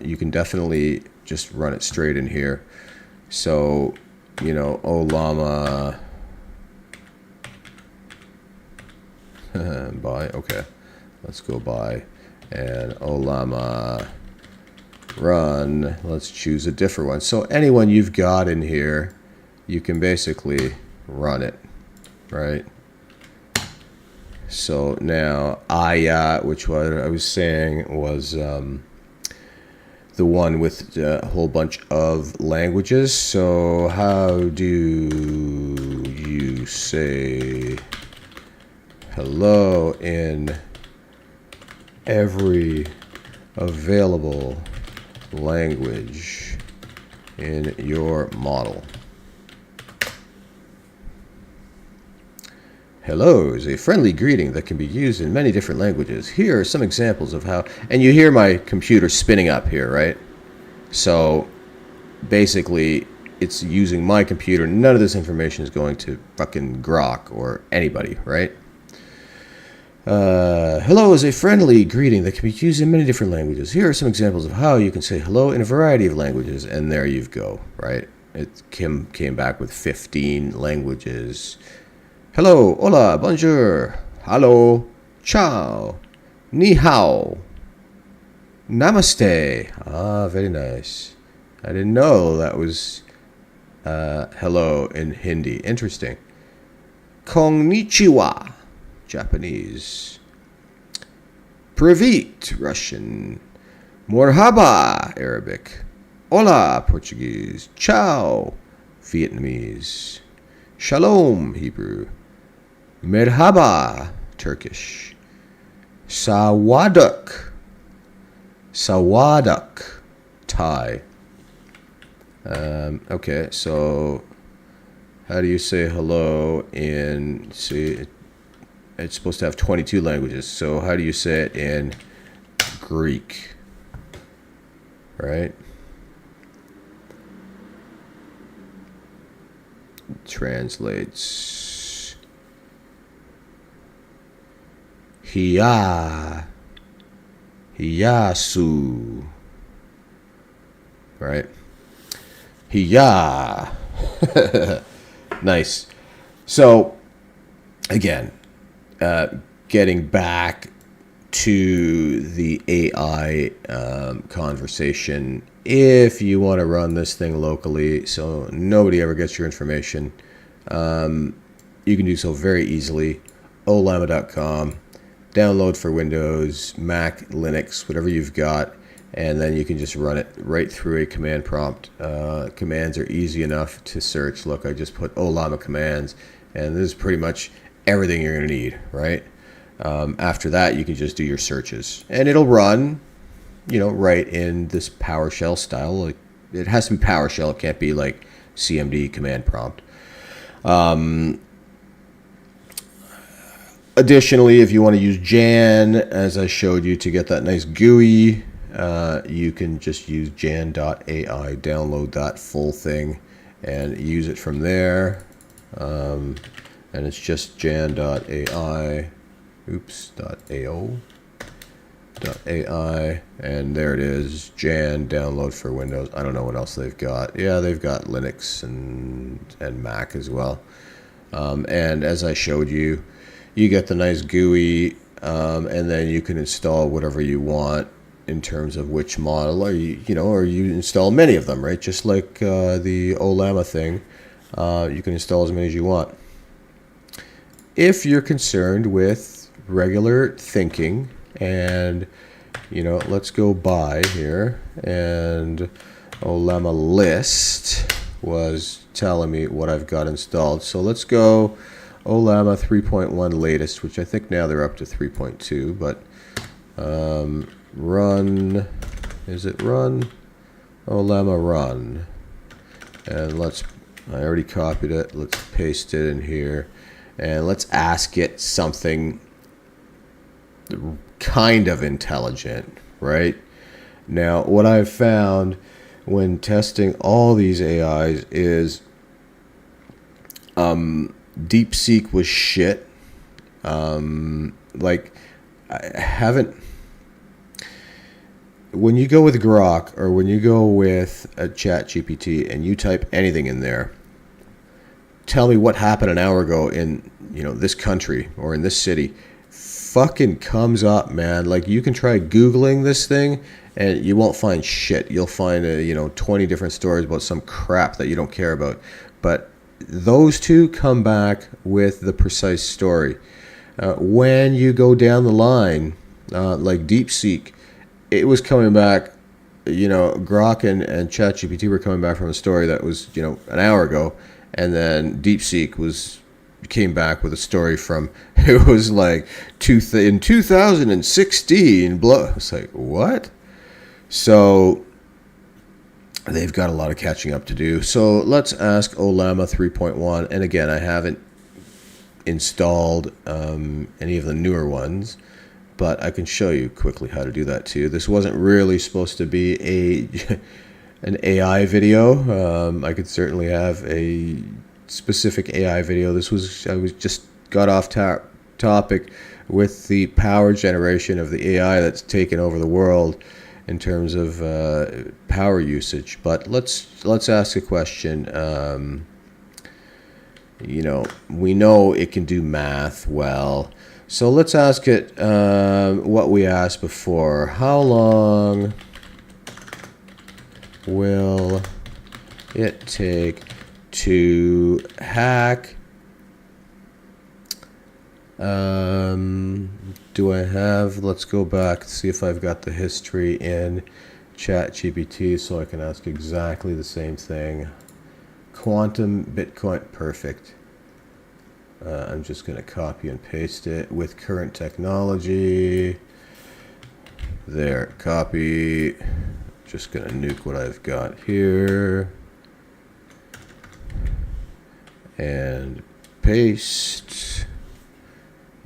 you can definitely just run it straight in here. So, you know, Ollama buy, okay, let's go buy, and Ollama run, let's choose a different one. So anyone you've got in here, you can basically run it, right? So now which what I was saying was the one with a whole bunch of languages. So how do you say hello in every available language in your model? Hello is a friendly greeting that can be used in many different languages. Here are some examples of how, and you hear my computer spinning up here, right? So basically it's using my computer. None of this information is going to fucking Grok or anybody, right? Hello is a friendly greeting that can be used in many different languages. Here are some examples of how you can say hello in a variety of languages. And there you go, right? It came back with 15 languages. Hello, hola, bonjour, hello, ciao, ni hao, namaste. Ah, very nice. I didn't know that was hello in Hindi. Interesting. Konnichiwa, Japanese. Privet, Russian. Morhaba, Arabic. Hola, Portuguese. Ciao, Vietnamese. Shalom, Hebrew. Merhaba, Turkish. Sawaduk, Thai. Okay, so how do you say hello in, see, it's supposed to have 22 languages, so how do you say it in Greek, right? Translates Hiyasu, right? Hiya. Nice. So again, getting back to the AI conversation, if you want to run this thing locally so nobody ever gets your information, you can do so very easily. Ollama.com, download for Windows, Mac, Linux, whatever you've got, and then you can just run it right through a command prompt. Commands are easy enough to search. Look, I just put Ollama commands, and this is pretty much everything you're going to need, right? After that, you can just do your searches, and it'll run, you know, right in this PowerShell style. Like, it has to be PowerShell. It can't be like CMD command prompt. Additionally, if you want to use Jan, as I showed you, to get that nice GUI, you can just use jan.ai, download that full thing, and use it from there. And it's just jan.ai, .ai, and there it is, Jan, download for Windows. I don't know what else they've got. Yeah, they've got Linux and Mac as well. And as I showed you, you get the nice GUI, and then you can install whatever you want in terms of which model, or you install many of them, right? Just like the Ollama thing, you can install as many as you want. if you're concerned with regular thinking, and let's go buy here, and Olema list was telling me what I've got installed. So let's go Olema 3.1 latest, which I think now they're up to 3.2, but run, is it run? Olema run. And I already copied it. Let's paste it in here. And let's ask it something kind of intelligent, right? Now, what I've found when testing all these AIs is DeepSeek was shit. Like, I haven't... When you go with Grok or when you go with a ChatGPT and you type anything in there, tell me what happened an hour ago in this country or in this city, fucking comes up, man. Like, you can try Googling this thing and you won't find shit. You'll find 20 different stories about some crap that you don't care about. But those two come back with the precise story. When you go down the line, like DeepSeek, it was coming back, Grok and ChatGPT were coming back from a story that was, an hour ago. And then DeepSeek came back with a story from, it was like in 2016. It's like, what? So they've got a lot of catching up to do. So let's ask Olema 3.1. And again, I haven't installed any of the newer ones, but I can show you quickly how to do that too. This wasn't really supposed to be an AI video. I could certainly have a specific AI video. I was just got off topic with the power generation of the AI that's taken over the world in terms of power usage. But let's ask a question. We know it can do math well. So let's ask it what we asked before. How long will it take to hack? Do I have, let's go back, see if I've got the history in ChatGPT so I can ask exactly the same thing. Quantum Bitcoin, perfect. I'm just going to copy and paste it with current technology. There, copy. Just going to nuke what I've got here. And paste.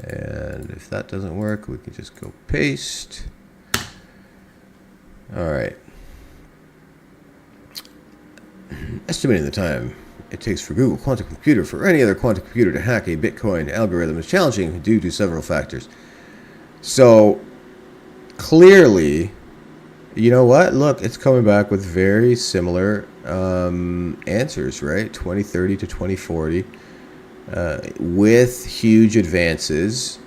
And if that doesn't work, we can just go paste. All right. Estimating the time it takes for Google Quantum Computer for any other quantum computer to hack a Bitcoin algorithm is challenging due to several factors. So clearly, you know what? Look, it's coming back with very similar answers, right? 2030 to 2040 with huge advances.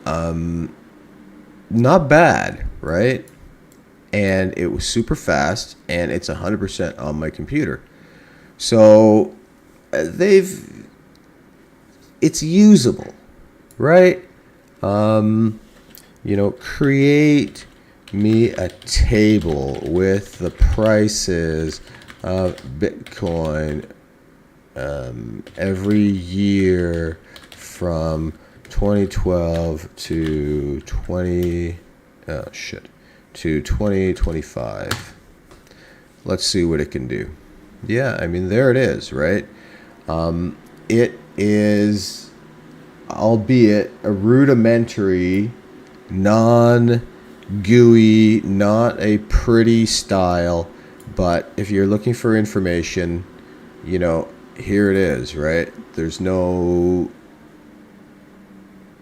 Not bad, right? And it was super fast, and it's 100% on my computer. So it's usable, right? Create me a table with the prices of Bitcoin every year from 2012 to 2025. Let's see what it can do. Yeah, I mean, there it is, right? It is, albeit a rudimentary, non-GUI, not a pretty style, but if you're looking for information, here it is, right? There's no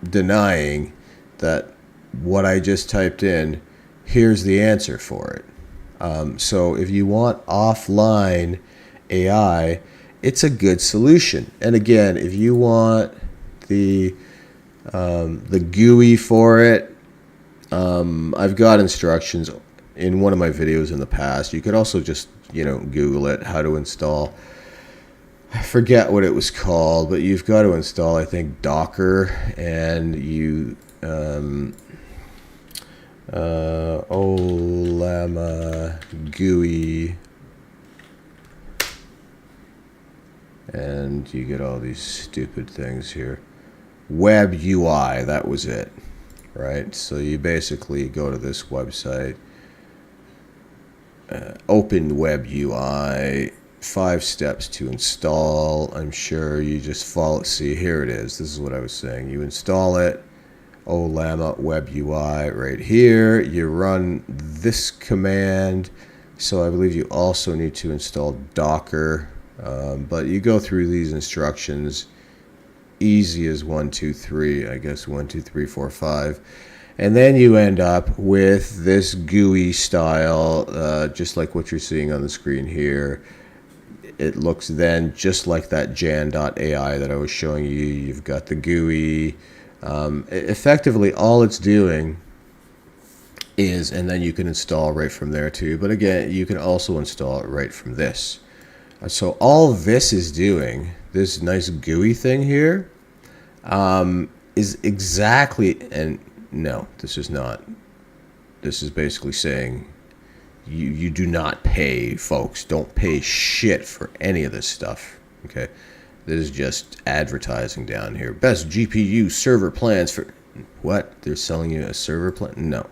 denying that what I just typed in, here's the answer for it. So if you want offline AI, it's a good solution. And again, if you want the GUI for it, I've got instructions in one of my videos in the past. You could also just Google it, how to install I forget what it was called, but you've got to install, I think, Docker, and you Olama GUI, and you get all these stupid things here. Web UI, that was it, right? So you basically go to this website, open Web UI, 5 steps to install. I'm sure you just follow. See, here it is. This is what I was saying. You install it. Olama Web UI right here. You run this command. So I believe you also need to install Docker. But you go through these instructions. Easy as 1, 2, 3. I guess 1, 2, 3, 4, 5. And then you end up with this GUI style, just like what you're seeing on the screen here. It looks then just like that Jan.ai that I was showing you. You've got the GUI. Effectively, all it's doing is, and then you can install right from there too. But again, you can also install it right from this. So all this is doing, this nice GUI thing here, is exactly, and no, this is not. This is basically saying you do not pay, folks. Don't pay shit for any of this stuff. Okay, this is just advertising down here. Best GPU server plans for what? They're selling you a server plan? No.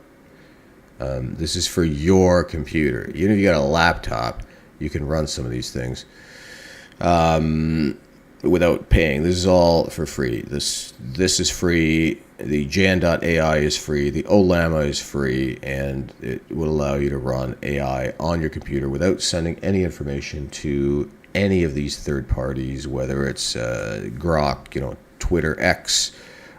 This is for your computer. Even if you got a laptop, you can run some of these things without paying. This is all for free. This is free. The Jan.ai is free. The Olama is free, and it will allow you to run AI on your computer without sending any information to any of these third parties, whether it's Grok, Twitter X,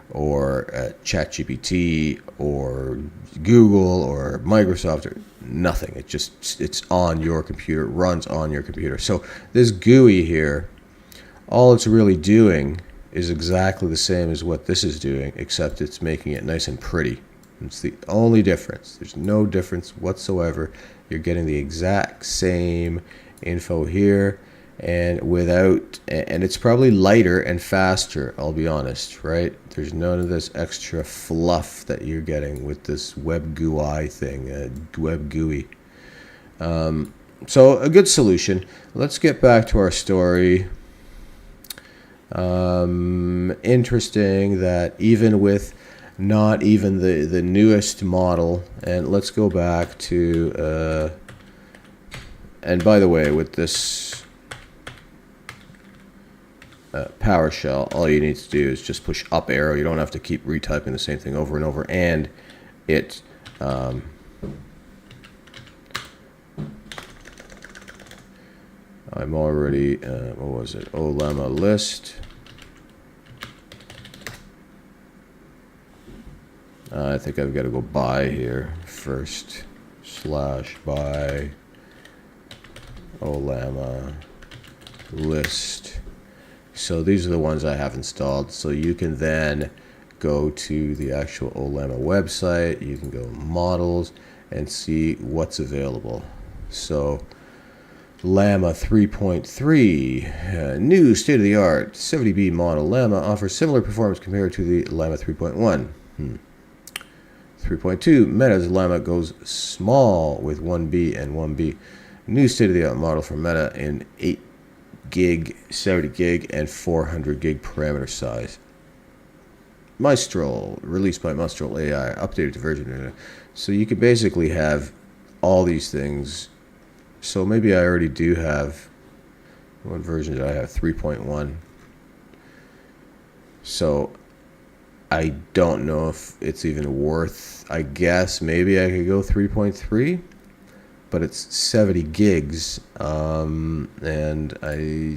or ChatGPT, or Google, or Microsoft, or nothing. It's on your computer, it runs on your computer. So this GUI here, all it's really doing is exactly the same as what this is doing, except it's making it nice and pretty. It's the only difference. There's no difference whatsoever. You're getting the exact same info here, and it's probably lighter and faster, I'll be honest, right? There's none of this extra fluff that you're getting with this Web GUI thing, Web GUI. So a good solution. Let's get back to our story. Interesting that even with not even the newest model, and let's go back to and by the way, with this PowerShell, all you need to do is just push up arrow. You don't have to keep retyping the same thing over and over, and it I'm already, what was it? Olama list. I think I've got to go buy here first. /buy Olama list. So these are the ones I have installed. So you can then go to the actual Olama website. You can go models and see what's available. So Llama 3.3, new state-of-the-art 70B model Llama offers similar performance compared to the Llama 3.1. 3.2, Meta's Llama goes small with 1B and 1B. New state-of-the-art model for Meta in 8 gig, 70 gig, and 400 gig parameter size. Mistral, released by Mistral AI, updated to version. So you could basically have all these things. So maybe I already do have, what version did I have? 3.1. So I don't know if it's even worth, I guess maybe I could go 3.3, but it's 70 gigs. And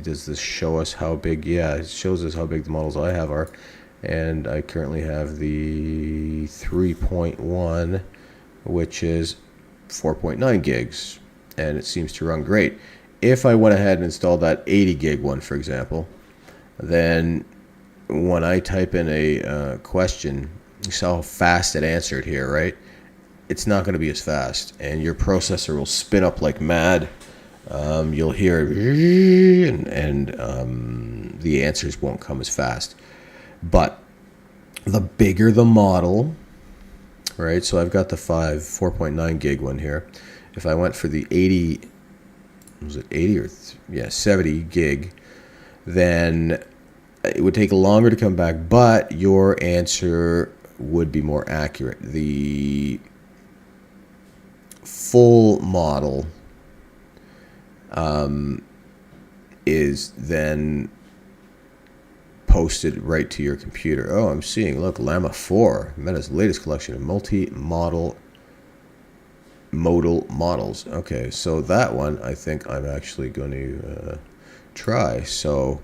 does this show us how big? Yeah, it shows us how big the models I have are. And I currently have the 3.1, which is 4.9 gigs. And it seems to run great. If I went ahead and installed that 80 gig one, for example, then when I type in a question, you saw how fast it answered here, right? It's not going to be as fast, and your processor will spin up like mad. you'll hear and the answers won't come as fast. But the bigger the model, right? So I've got the 4.9 gig one here. If I went for the 80, was it 80 or 70 gig, then it would take longer to come back, but your answer would be more accurate. The full model is then posted right to your computer. Oh, I'm seeing, look, Llama 4, Meta's latest collection of multi-modal modal models. Okay, so that one I think I'm actually going to try. So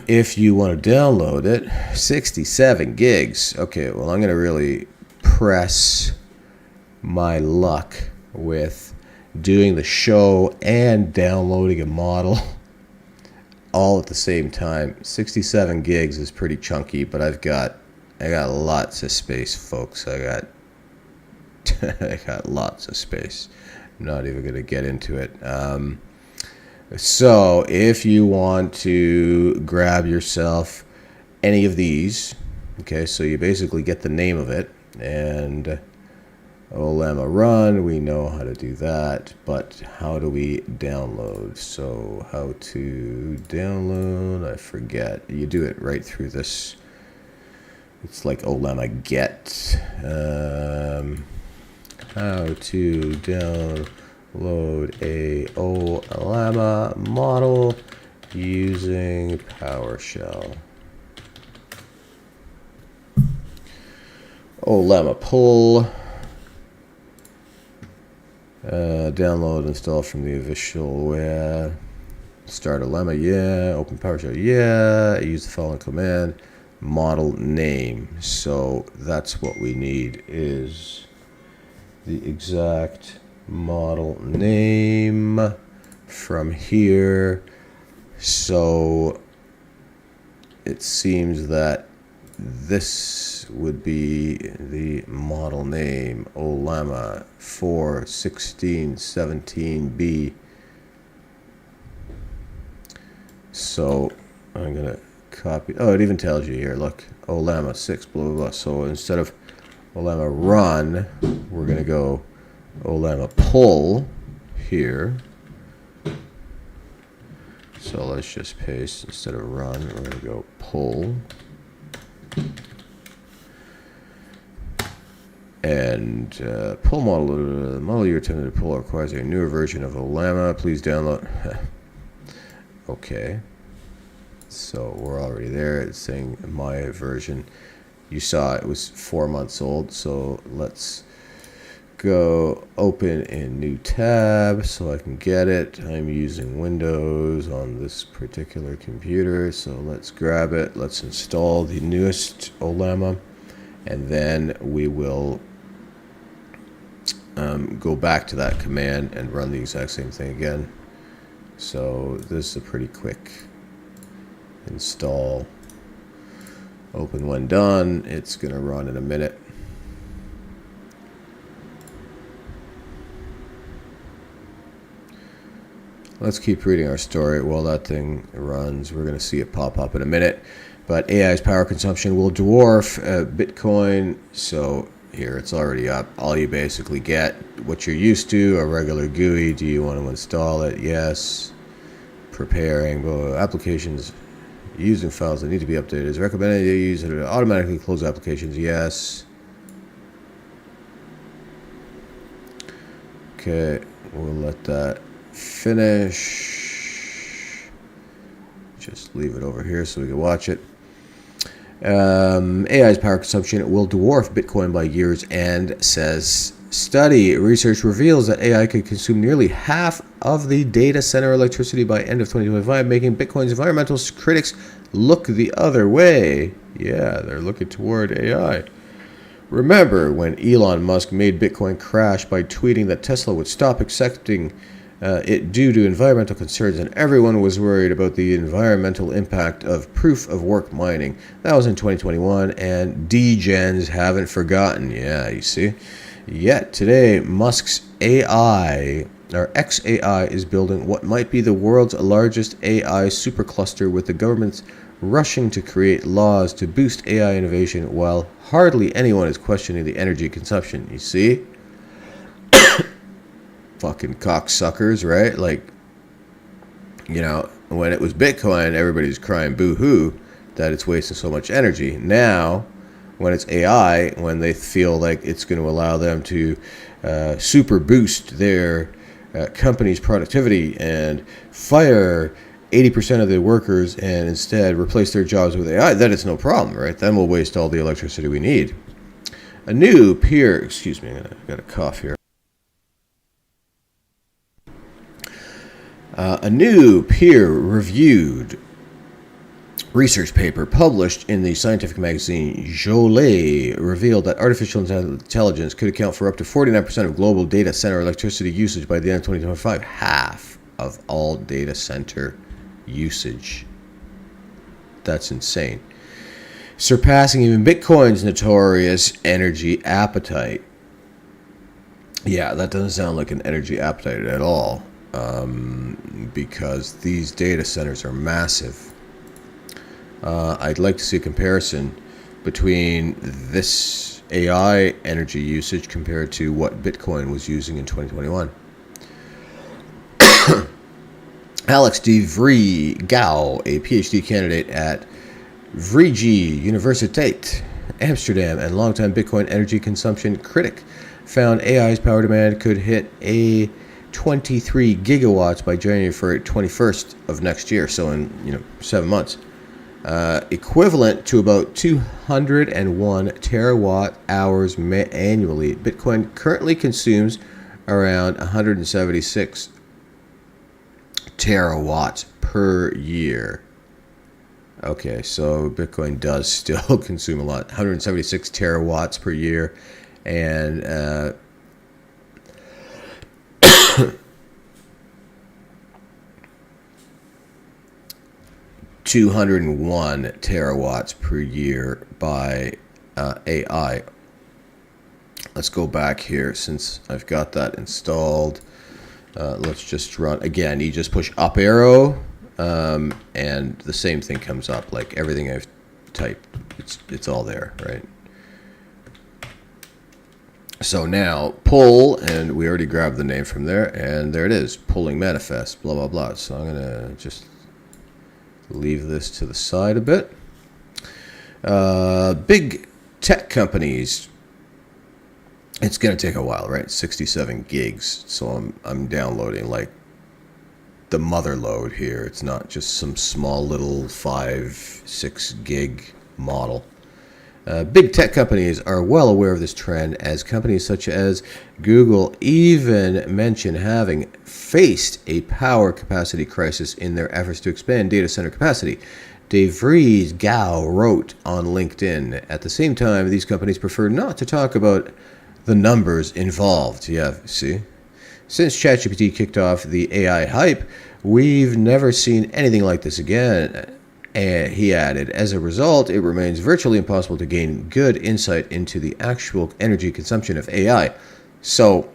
if you want to download it, 67 gigs. Okay, well, I'm going to really press my luck with doing the show and downloading a model all at the same time. 67 gigs is pretty chunky, but I got lots of space, folks. I got lots of space. I'm not even going to get into it. So if you want to grab yourself any of these, okay, so you basically get the name of it, and Llama Run, we know how to do that, but how do we download? So how to download, I forget. You do it right through this. It's like Llama Get. How to download a Llama model using PowerShell. Llama pull. Download, install from the official web. Start Llama, yeah. Open PowerShell, yeah. Use the following command. Model name. So that's what we need, is the exact model name from here. So it seems that this would be the model name, Llama 41617B. So I'm gonna copy. Oh, it even tells you here. Look, Llama 6, blah blah blah. So instead of Llama Run, we're gonna go Llama Pull here. So let's just paste, instead of Run, we're gonna go Pull. And pull model. The model you're attempting to pull requires a newer version of Llama. Please download. Okay. So we're already there. It's saying my version. You saw it was 4 months old. So let's go open a new tab so I can get it. I'm using Windows on this particular computer. So let's grab it. Let's install the newest Llama. And then we will go back to that command and run the exact same thing again. So this is a pretty quick install. Open when done. It's going to run in a minute. Let's keep reading our story while that thing runs. We're going to see it pop up in a minute. But AI's power consumption will dwarf Bitcoin. So here, it's already up. All you basically get, what you're used to, a regular GUI. Do you want to install it? Yes. Preparing. Applications using files that need to be updated. Is recommended you use it to automatically close applications. Yes. Okay, we'll let that finish. Just leave it over here so we can watch it. AI's power consumption will dwarf Bitcoin by year's end, says study. Research reveals that AI could consume nearly half of the data center electricity by end of 2025, making Bitcoin's environmental critics look the other way. Yeah, they're looking toward AI. Remember when Elon Musk made Bitcoin crash by tweeting that Tesla would stop accepting it due to environmental concerns, and everyone was worried about the environmental impact of proof-of-work mining. That was in 2021, and degens haven't forgotten. Yeah, you see? Yet today, Musk's AI XAI is building what might be the world's largest AI supercluster, with the governments rushing to create laws to boost AI innovation while hardly anyone is questioning the energy consumption. You see? Fucking cocksuckers, right? Like, you know, when it was Bitcoin, everybody's crying boo-hoo that it's wasting so much energy. Now, when it's AI, when they feel like it's going to allow them to super boost their company's productivity and fire 80% of the workers and instead replace their jobs with AI, then it's no problem, right? Then we'll waste all the electricity we need. A new excuse me, I got a cough here. A new peer-reviewed research paper published in the scientific magazine Jolet revealed that artificial intelligence could account for up to 49% of global data center electricity usage by the end of 2025. Half of all data center usage. That's insane. Surpassing even Bitcoin's notorious energy appetite. Yeah, that doesn't sound like an energy appetite at all, because these data centers are massive. I'd like to see a comparison between this AI energy usage compared to what Bitcoin was using in 2021. Alex de Vrie Gouw, a PhD candidate at Vrije Universiteit, Amsterdam, and longtime Bitcoin energy consumption critic, found AI's power demand could hit a 23 gigawatts by January 21st of next year, so in 7 months. Equivalent to about 201 terawatt hours annually. Bitcoin currently consumes around 176 terawatts per year. Okay, so Bitcoin does still consume a lot. 176 terawatts per year, and 201 terawatts per year by AI. Let's go back here since I've got that installed. Let's just run again. You just push up arrow, and the same thing comes up. Like everything I've typed, it's all there, right? So now pull, and we already grabbed the name from there, and there it is, pulling manifest, blah blah blah. So I'm gonna just leave this to the side a bit. Big tech companies. It's going to take a while, right? 67 gigs. So I'm downloading like the mother load here. It's not just some small little 5-6 gig model. Big tech companies are well aware of this trend, as companies such as Google even mention having faced a power capacity crisis in their efforts to expand data center capacity. De Vries Gouw wrote on LinkedIn. At the same time, these companies prefer not to talk about the numbers involved. Yeah, see? Since ChatGPT kicked off the AI hype, we've never seen anything like this again. And he added, as a result, it remains virtually impossible to gain good insight into the actual energy consumption of AI. So,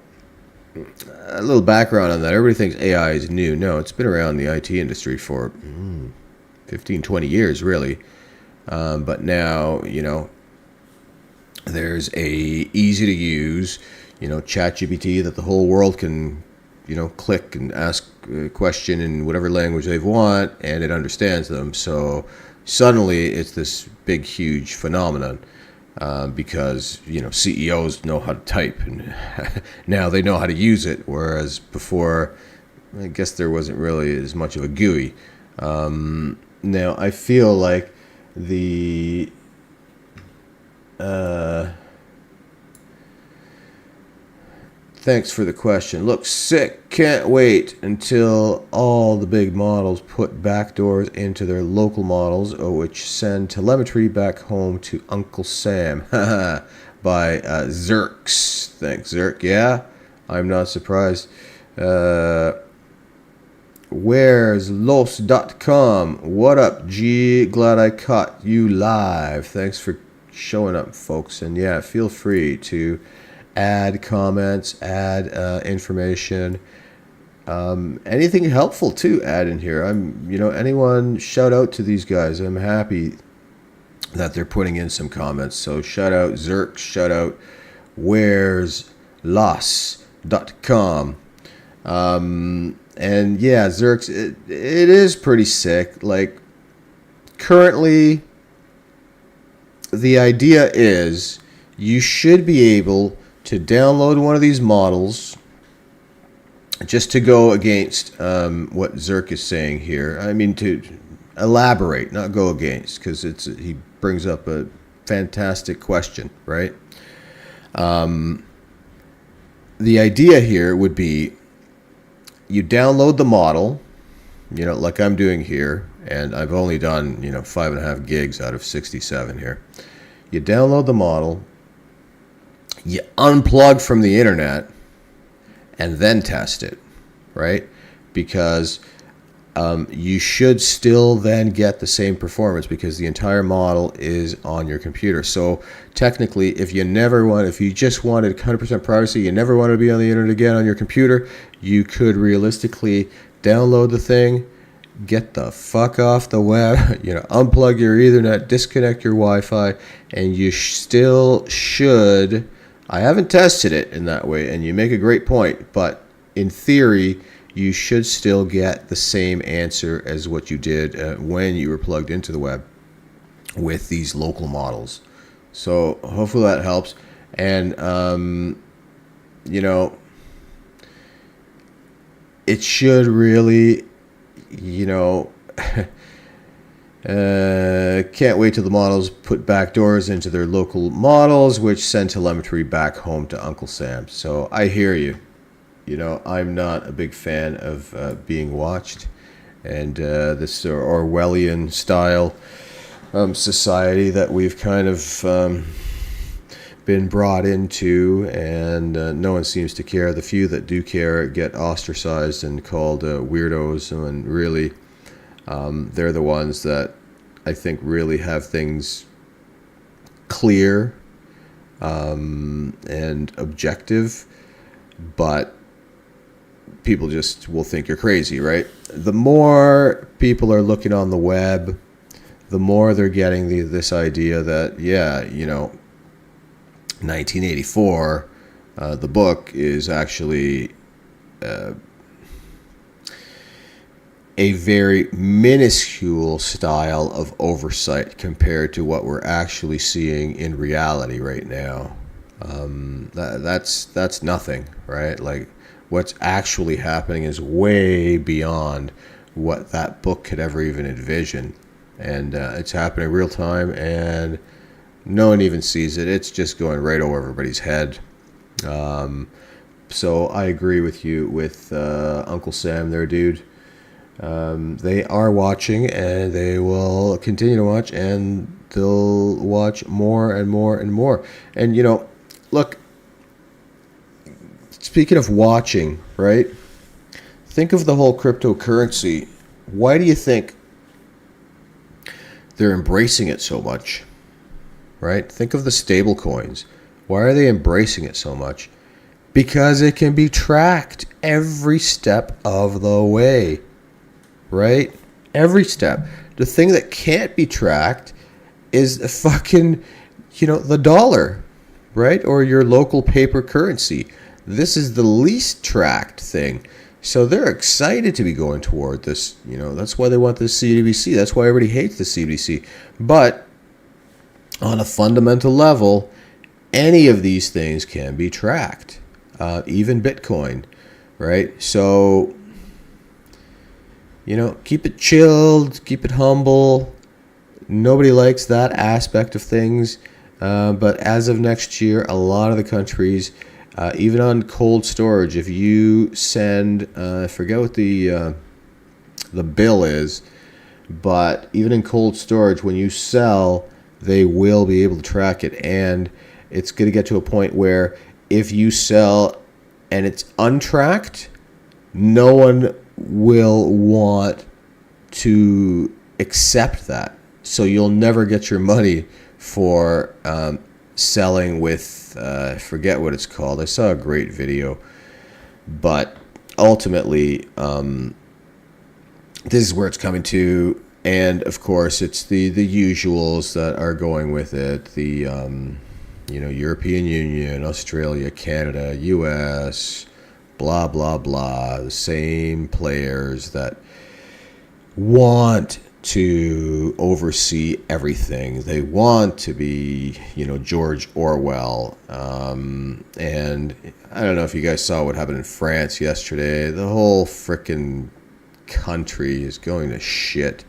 a little background on that. Everybody thinks AI is new. No, it's been around the IT industry for 15, 20 years, really. But now, there's a easy to use, ChatGPT that the whole world can click and ask a question in whatever language they want, and it understands them. So suddenly it's this big, huge phenomenon, because, CEOs know how to type, and now they know how to use it, whereas before, I guess there wasn't really as much of a GUI. Now, I feel like the... Thanks for the question. Looks sick. Can't wait until all the big models put backdoors into their local models, which send telemetry back home to Uncle Sam. By Zerks. Thanks, Zerk. Yeah, I'm not surprised. Where's los.com? What up, G? Glad I caught you live. Thanks for showing up, folks. And yeah, feel free to add comments, add information, Anything helpful to add in here? Anyone, shout out to these guys. I'm happy that they're putting in some comments. So shout out Zerk, shout out where'sloss.com. And yeah, Zerks, it is pretty sick. Like, currently, the idea is you should be able to download one of these models just to go against what Zerk is saying here. I mean, to elaborate, not go against, because he brings up a fantastic question, right? The idea here would be you download the model, like I'm doing here, and I've only done, 5.5 gigs out of 67 here. You download the model, you unplug from the internet, and then test it, right? Because you should still then get the same performance because the entire model is on your computer. So technically, if you just wanted 100% privacy, you never wanted to be on the internet again on your computer, you could realistically download the thing, get the fuck off the web, unplug your Ethernet, disconnect your Wi-Fi, and you still should. I haven't tested it in that way, and you make a great point, but in theory, you should still get the same answer as what you did when you were plugged into the web with these local models. So hopefully that helps. And, it should really, can't wait till the models put backdoors into their local models, which send telemetry back home to Uncle Sam. So I hear you. I'm not a big fan of being watched, and this Orwellian style society that we've kind of been brought into, and no one seems to care. The few that do care get ostracized and called weirdos, and really they're the ones that I think really have things clear and objective, but people just will think you're crazy, right? The more people are looking on the web, the more they're getting this idea that, 1984, the book is actually a very minuscule style of oversight compared to what we're actually seeing in reality right now. That's nothing, right? Like, what's actually happening is way beyond what that book could ever even envision. And it's happening real time, and no one even sees it. It's just going right over everybody's head. So I agree with you with Uncle Sam there, dude. They are watching, and they will continue to watch, and they'll watch more and more and more. And, look, speaking of watching, right? Think of the whole cryptocurrency. Why do you think they're embracing it so much, right? Think of the stable coins. Why are they embracing it so much? Because it can be tracked every step of the way, right? Every step. The thing that can't be tracked is the fucking, the dollar, right? Or your local paper currency. This is the least tracked thing. So they're excited to be going toward this. That's why they want the CBDC. That's why everybody hates the CBDC. But on a fundamental level, any of these things can be tracked. Even Bitcoin, right? So, keep it chilled, keep it humble. Nobody likes that aspect of things. But as of next year, a lot of the countries, even on cold storage, if you send, I forget what the bill is, but even in cold storage, when you sell, they will be able to track it. And it's going to get to a point where if you sell and it's untracked, no one will want to accept that. So you'll never get your money for selling with, I forget what it's called. I saw a great video, but ultimately, this is where it's coming to. And of course, it's the usuals that are going with it. The European Union, Australia, Canada, U.S., blah blah blah. The same players that want to oversee everything. They want to be, George Orwell. And I don't know if you guys saw what happened in France yesterday. The whole frickin' country is going to shit.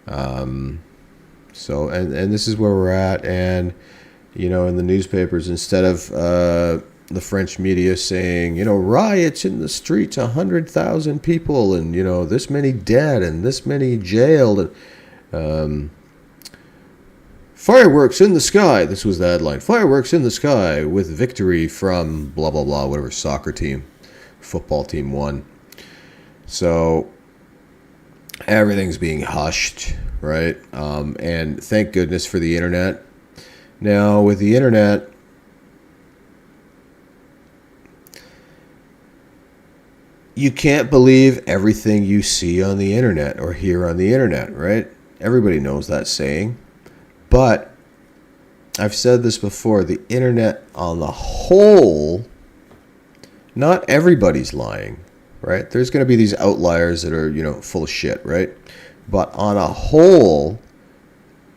So this is where we're at. And in the newspapers, instead of the French media saying, riots in the streets, 100,000 people, and this many dead and this many jailed, and fireworks in the sky. This was the headline: fireworks in the sky with victory from blah blah blah, whatever soccer team, football team won. So everything's being hushed, right? And thank goodness for the internet. Now, with the internet, you can't believe everything you see on the internet or hear on the internet, right? Everybody knows that saying. But I've said this before, the internet on the whole, not everybody's lying, right? There's going to be these outliers that are, full of shit, right? But on a whole,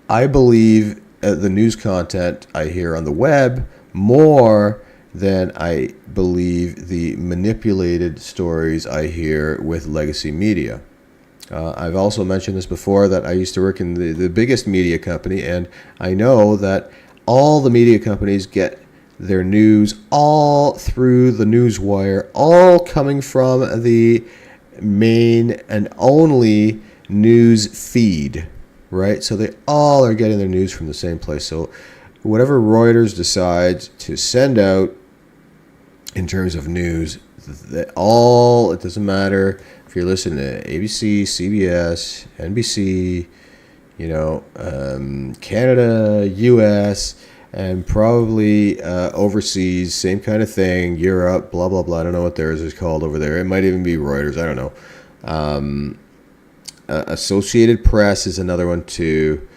I believe the news content I hear on the web more than I believe the manipulated stories I hear with legacy media. I've also mentioned this before, that I used to work in the biggest media company, and I know that all the media companies get their news all through the news wire, all coming from the main and only news feed, right? So they all are getting their news from the same place. So whatever Reuters decides to send out in terms of news, it doesn't matter if you're listening to ABC, CBS, NBC, Canada, US, and probably overseas, same kind of thing, Europe, blah, blah, blah. I don't know what theirs is called over there. It might even be Reuters. I don't know. Associated Press is another one too,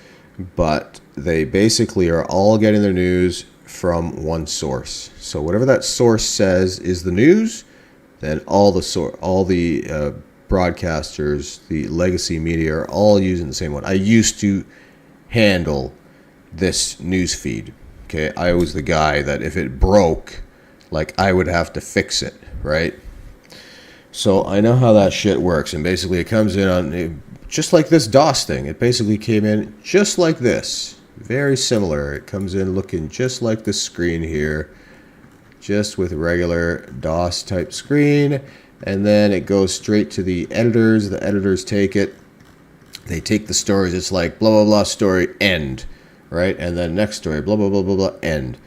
but they basically are all getting their news from one source. So whatever that source says is the news, then all the broadcasters, the legacy media, are all using the same one. I used to handle this news feed. Okay, I was the guy that if it broke, I would have to fix it, right? So I know how that shit works, and basically it comes in on just like this DOS thing. It basically came in just like this, very similar. It comes in looking just like this screen here, just with regular DOS type screen, and then it goes straight to the editors. The editors take it. They take the stories. It's like blah blah blah story end, right? And then next story blah blah blah blah blah end.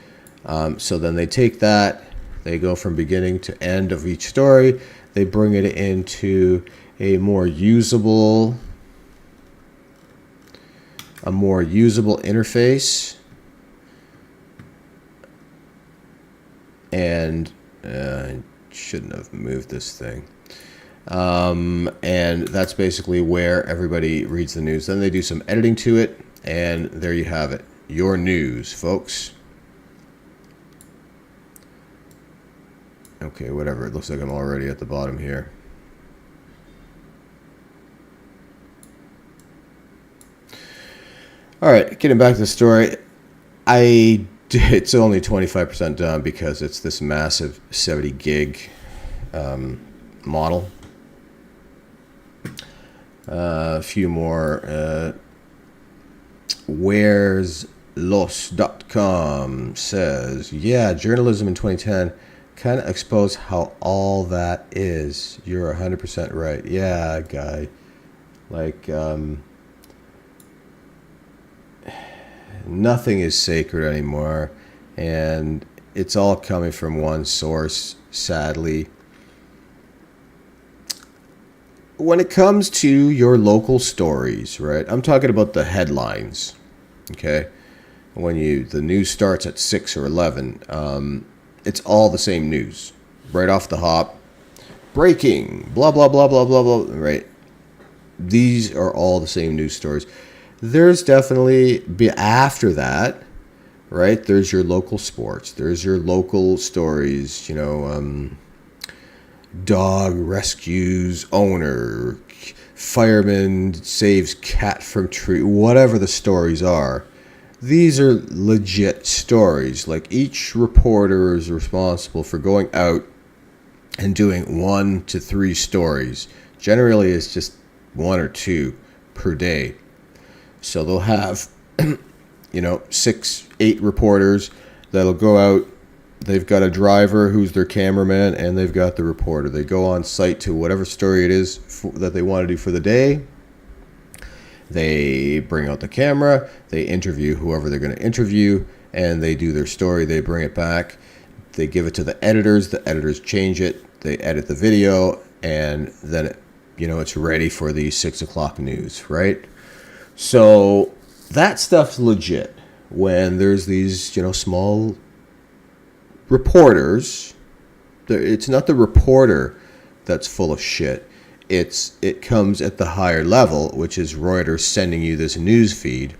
So then they take that. They go from beginning to end of each story. They bring it into a more usable interface, and I shouldn't have moved this thing. And that's basically where everybody reads the news. Then they do some editing to it, and there you have it. Your news, folks. Okay, whatever. It looks like I'm already at the bottom here. All right, getting back to the story. It's only 25% done because it's this massive 70 gig model. A few more. Where'slos.com says, yeah, journalism in 2010 kind of exposed how all that is. You're 100% right. Yeah, guy. Nothing is sacred anymore, and it's all coming from one source, sadly. When it comes to your local stories, right? I'm talking about the headlines, okay? When the news starts at 6 or 11, it's all the same news. Right off the hop, breaking, blah, blah, blah, blah, blah, blah, right? These are all the same news stories. There's definitely, after that, right, there's your local sports. There's your local stories, dog rescues owner, fireman saves cat from tree, whatever the stories are. These are legit stories. Like, each reporter is responsible for going out and doing 1 to 3 stories. Generally, it's just 1 or 2 per day. So they'll have, 6, 8 reporters that'll go out. They've got a driver who's their cameraman, and they've got the reporter. They go on site to whatever story it is that they want to do for the day. They bring out the camera. They interview whoever they're going to interview, and they do their story. They bring it back. They give it to the editors. The editors change it. They edit the video, and then it's ready for the 6 o'clock news, right? So that stuff's legit. When there's these, small reporters, it's not the reporter that's full of shit. It comes at the higher level, which is Reuters sending you this news feed,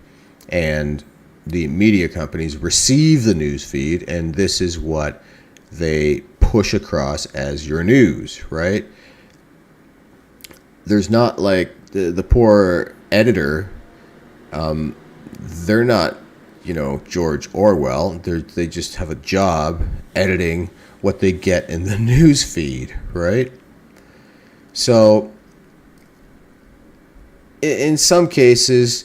and the media companies receive the news feed, and this is what they push across as your news, right? There's not like the poor editor. They're not, George Orwell. They just have a job editing what they get in the news feed, right? So, in some cases,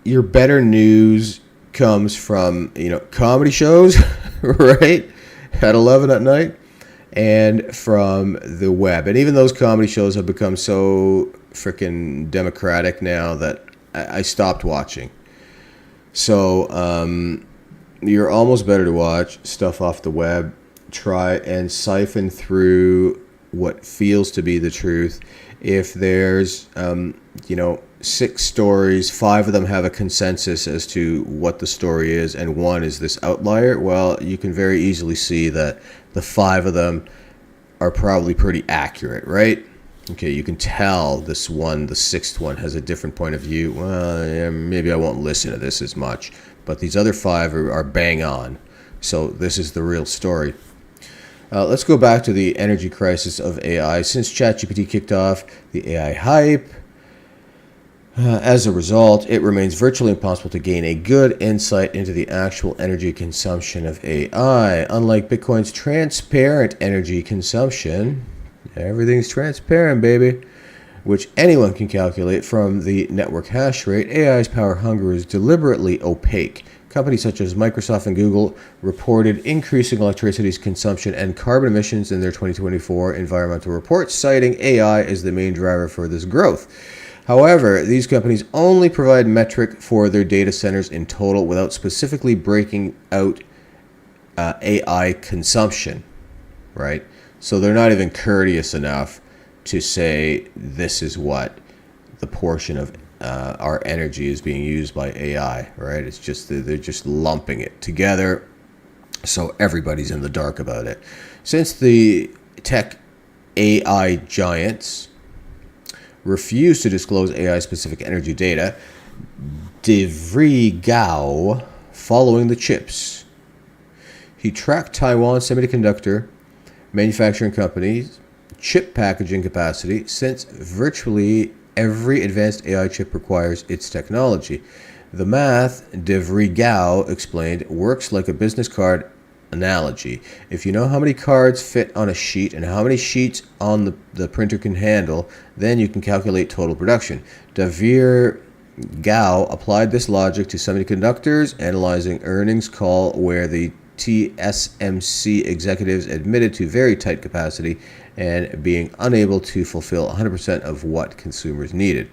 your better news comes from, comedy shows, right, at 11 at night, and from the web. And even those comedy shows have become so freaking democratic now that I stopped watching. So, you're almost better to watch stuff off the web. Try and siphon through what feels to be the truth. If there's 6 stories, 5 of them have a consensus as to what the story is, and 1 is this outlier, well, you can very easily see that the 5 of them are probably pretty accurate, right? Okay, you can tell this one, the 6th one, has a different point of view. Well, yeah, maybe I won't listen to this as much, but these other 5 are bang on. So this is the real story. Let's go back to the energy crisis of AI. Since ChatGPT kicked off the AI hype, as a result, it remains virtually impossible to gain a good insight into the actual energy consumption of AI. Unlike Bitcoin's transparent energy consumption, everything's transparent, baby, which anyone can calculate from the network hash rate, AI's power hunger is deliberately opaque. Companies such as Microsoft and Google reported increasing electricity consumption and carbon emissions in their 2024 environmental reports, citing AI as the main driver for this growth. However, these companies only provide metric for their data centers in total without specifically breaking out AI consumption, right? So they're not even courteous enough to say this is what the portion of our energy is being used by AI, right? It's just they're just lumping it together, so everybody's in the dark about it. Since the tech AI giants refuse to disclose AI-specific energy data, DeVry Gao, following the chips. He tracked Taiwan semiconductor manufacturing companies' chip packaging capacity, since virtually every advanced AI chip requires its technology. The math, DeVry Gao explained, works like a business card analogy. If you know how many cards fit on a sheet and how many sheets on the printer can handle, then you can calculate total production. DeVry Gao applied this logic to semiconductors, analyzing earnings call where the TSMC executives admitted to very tight capacity and being unable to fulfill 100% of what consumers needed.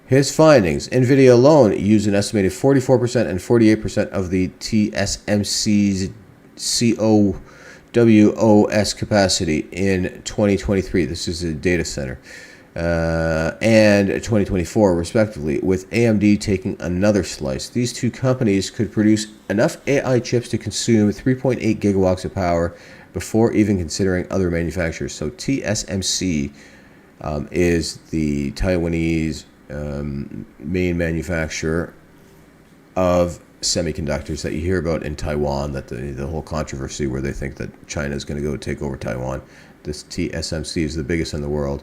His findings: NVIDIA alone used an estimated 44% and 48% of the TSMC's COWOS capacity in 2023. This is a data center. And 2024, respectively, with AMD taking another slice. These two companies could produce enough AI chips to consume 3.8 gigawatts of power before even considering other manufacturers. So TSMC is the Taiwanese main manufacturer of semiconductors that you hear about in Taiwan, that the whole controversy where they think that China is going to go take over Taiwan. This TSMC is the biggest in the world.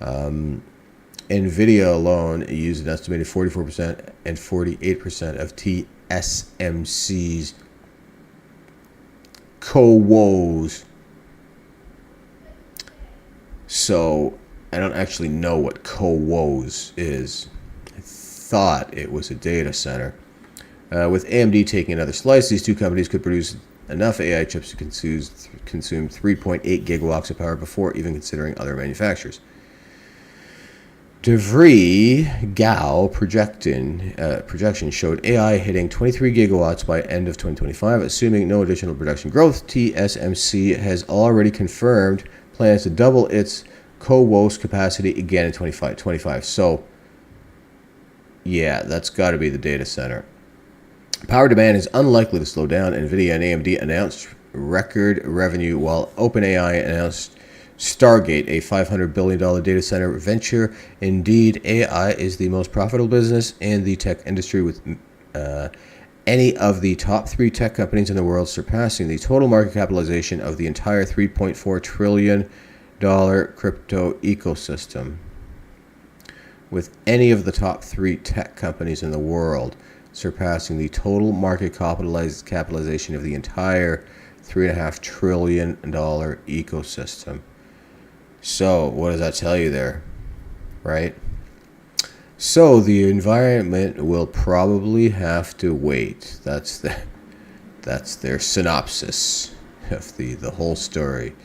NVIDIA alone used an estimated 44% and 48% of TSMC's CoWoS. So I don't actually know what CoWoS is. I thought it was a data center. With AMD taking another slice, these two companies could produce enough AI chips to consume 3.8 gigawatts of power before even considering other manufacturers. DeVry Gao projection showed AI hitting 23 gigawatts by end of 2025, assuming no additional production growth. TSMC has already confirmed plans to double its CoWoS capacity again in 2025. So, yeah, that's got to be the data center. Power demand is unlikely to slow down. NVIDIA and AMD announced record revenue, while OpenAI announced Stargate, a $500 billion data center venture. Indeed, AI is the most profitable business in the tech industry, with any of the top 3 tech companies in the world surpassing the total market capitalization of the entire $3.4 trillion crypto ecosystem. With any of the top 3 tech companies in the world surpassing the total market capitalization of the entire $3.5 trillion ecosystem. So, what does that tell you there, right? So, the environment will probably have to wait. That's their synopsis of the whole story,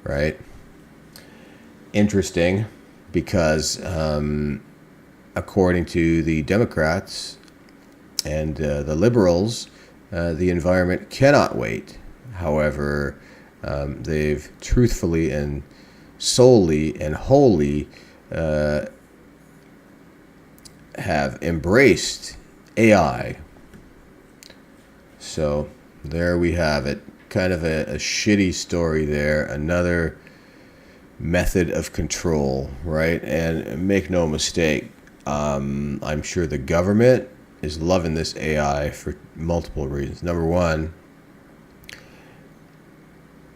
right? Interesting, because according to the Democrats and the liberals, the environment cannot wait. However, they've truthfully and solely and wholly have embraced AI. So there we have it. Kind of a shitty story there. Another method of control, right? And make no mistake, I'm sure the government is loving this AI for multiple reasons. Number one,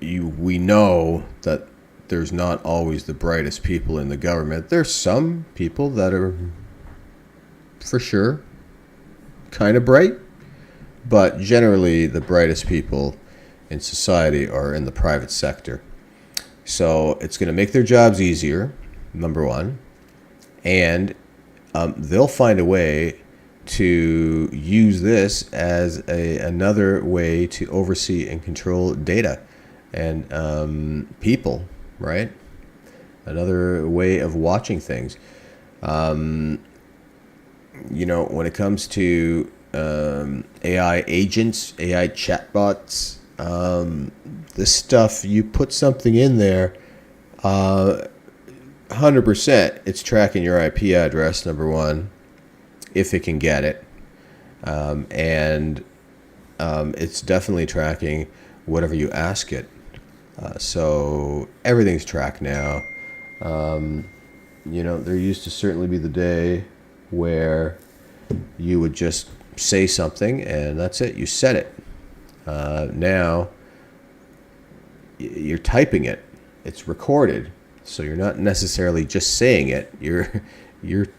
we know that there's not always the brightest people in the government. There's some people that are, for sure, kind of bright, but generally the brightest people in society are in the private sector. So it's going to make their jobs easier, number one, and they'll find a way to use this as another way to oversee and control data and people, right? Another way of watching things. When it comes to AI agents, AI chatbots, this stuff, you put something in there, 100%, it's tracking your IP address, number one, if it can get it. And it's definitely tracking whatever you ask it. So everything's tracked now. There used to certainly be the day where you would just say something and that's it, you said it. Now you're typing it, it's recorded, so you're not necessarily just saying it, you're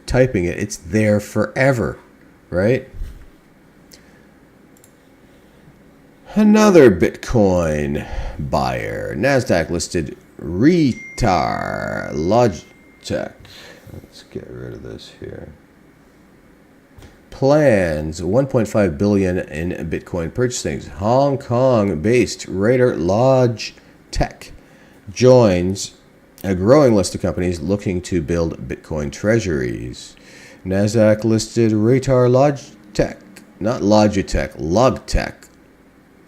typing it, it's there forever, right? Another Bitcoin buyer, Nasdaq-listed Reitar, Logtech. Let's get rid of this here. Plans $1.5 billion in Bitcoin purchasings. Hong Kong-based Reitar Logtech joins a growing list of companies looking to build Bitcoin treasuries. Nasdaq-listed Reitar Logtech, not Logitech, Logtech,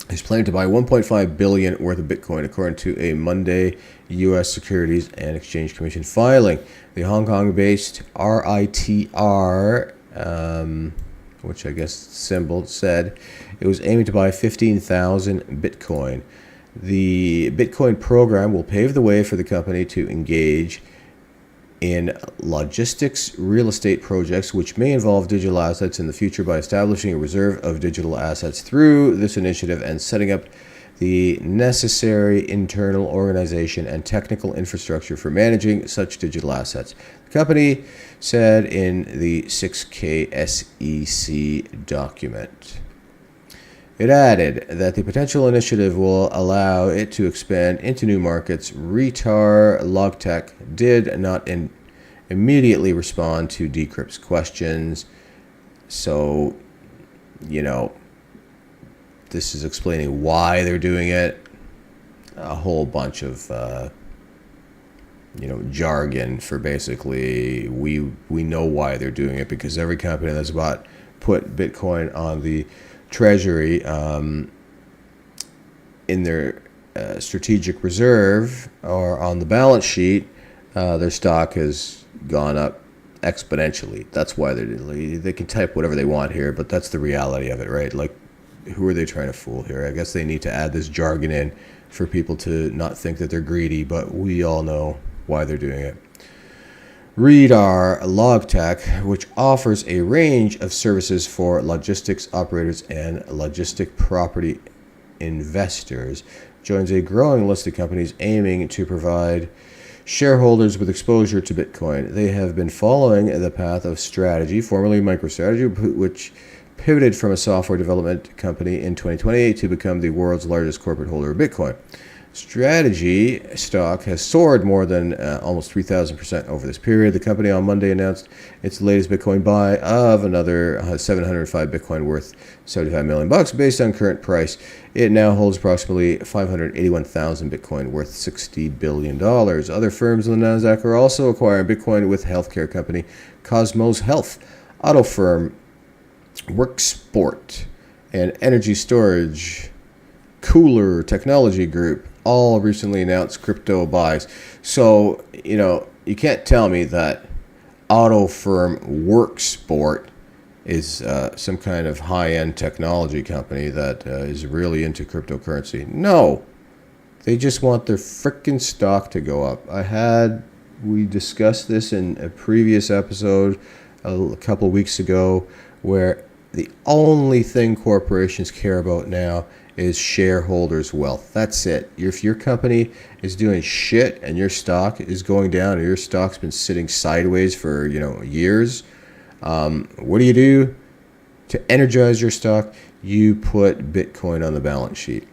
is planning to buy $1.5 billion worth of Bitcoin, according to a Monday U.S. Securities and Exchange Commission filing. The Hong Kong-based RITR, which I guess symbol, said it was aiming to buy 15,000 Bitcoin. The Bitcoin program will pave the way for the company to engage in logistics real estate projects, which may involve digital assets in the future, by establishing a reserve of digital assets through this initiative and setting up the necessary internal organization and technical infrastructure for managing such digital assets. The company said in the 6K SEC document. It added that the potential initiative will allow it to expand into new markets. Reitar Logtech did not immediately respond to Decrypt's questions. So, this is explaining why they're doing it. A whole bunch of, jargon for basically, we know why they're doing it, because every company that's put Bitcoin on the Treasury in their strategic reserve or on the balance sheet, their stock has gone up exponentially. That's why they can type whatever they want here, but that's the reality of it, right? Like, who are they trying to fool here? I guess they need to add this jargon in for people to not think that they're greedy, but we all know why they're doing it. Reitar Logtech, which offers a range of services for logistics operators and logistic property investors, joins a growing list of companies aiming to provide shareholders with exposure to Bitcoin. They have been following the path of Strategy, formerly MicroStrategy, which pivoted from a software development company in 2020 to become the world's largest corporate holder of Bitcoin. Strategy stock has soared more than almost 3,000% over this period. The company on Monday announced its latest Bitcoin buy of another 705 Bitcoin worth $75 million based on current price. It now holds approximately 581,000 Bitcoin worth $60 billion. Other firms on the Nasdaq are also acquiring Bitcoin, with healthcare company Cosmos Health, auto firm Worksport, and energy storage Cooler Technology Group all recently announced crypto buys. So, you can't tell me that auto firm Worksport is some kind of high-end technology company that is really into cryptocurrency. No, they just want their frickin' stock to go up. We discussed this in a previous episode a couple of weeks ago, where the only thing corporations care about now is shareholders' wealth. That's it. If your company is doing shit and your stock is going down, or your stock's been sitting sideways for years, what do? To energize your stock, you put Bitcoin on the balance sheet.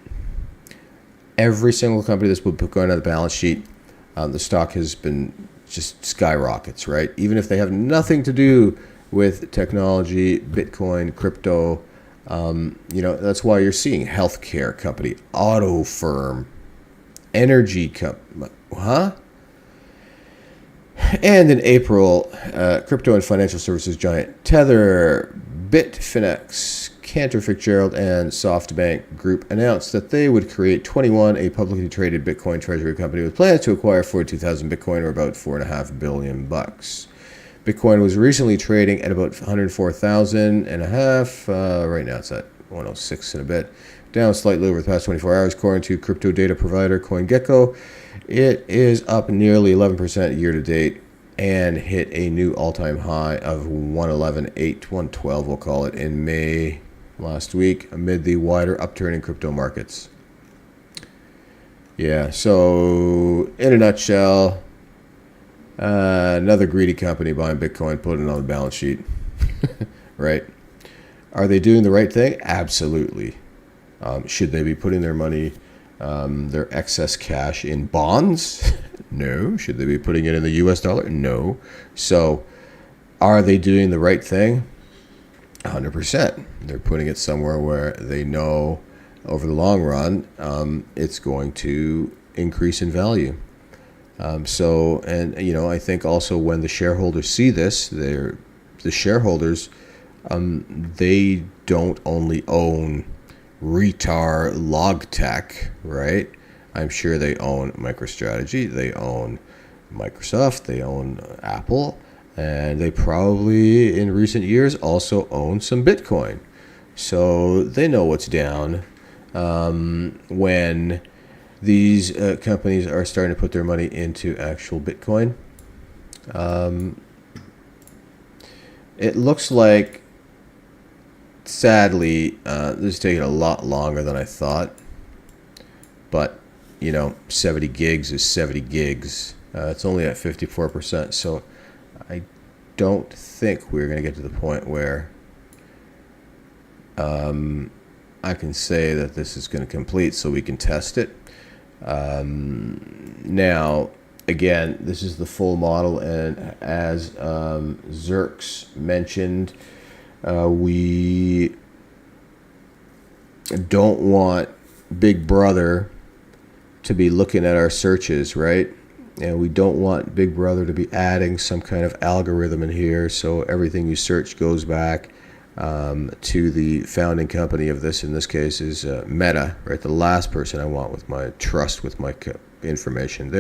Every single company that's put Bitcoin on the balance sheet, the stock has been just skyrockets, right? Even if they have nothing to do with technology, Bitcoin, crypto. That's why you're seeing healthcare company, auto firm, energy company, And in April, crypto and financial services giant Tether, Bitfinex, Cantor Fitzgerald, and SoftBank Group announced that they would create 21, a publicly traded Bitcoin treasury company with plans to acquire 42,000 Bitcoin, or about $4.5 billion. Bitcoin was recently trading at about 104,000 and a half. Right now it's at 106 and a bit, down slightly over the past 24 hours. According to crypto data provider CoinGecko, it is up nearly 11% year to date and hit a new all-time high of 111.8, we'll call it, in May last week, amid the wider upturn in crypto markets. Yeah, so in a nutshell, another greedy company buying Bitcoin, putting it on the balance sheet. Right? Are they doing the right thing? Absolutely. Should they be putting their money, their excess cash, in bonds? No. Should they be putting it in the US dollar? No. So, are they doing the right thing? 100%. They're putting it somewhere where they know over the long run it's going to increase in value. I think also when the shareholders see this, the shareholders, they don't only own Reitar Logtech, right? I'm sure they own MicroStrategy, they own Microsoft, they own Apple, and they probably in recent years also own some Bitcoin. So they know what's down when these companies are starting to put their money into actual Bitcoin. It looks like, sadly, this is taking a lot longer than I thought. But, 70 gigs is 70 gigs. It's only at 54%. So I don't think we're going to get to the point where I can say that this is going to complete so we can test it. Now, again, this is the full model, and as Zerks mentioned, we don't want Big Brother to be looking at our searches, right? And we don't want Big Brother to be adding some kind of algorithm in here so everything you search goes back to the founding company of this. In this case is Meta, right? The last person I want with my trust with my information.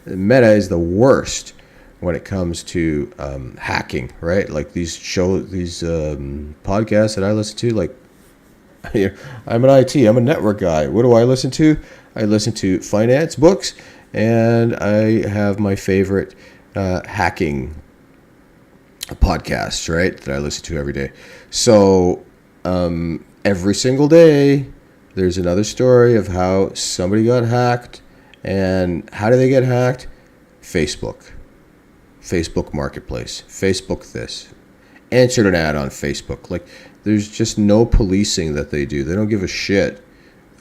Meta is the worst when it comes to hacking, right? Like these podcasts that I listen to, like, I'm an IT, I'm a network guy. What do I listen to? I listen to finance books, and I have my favorite hacking podcasts, right, that I listen to every day. So every single day, there's another story of how somebody got hacked. And how do they get hacked? Facebook Marketplace, Facebook this. Answered an ad on Facebook. Like, there's just no policing that they do. They don't give a shit.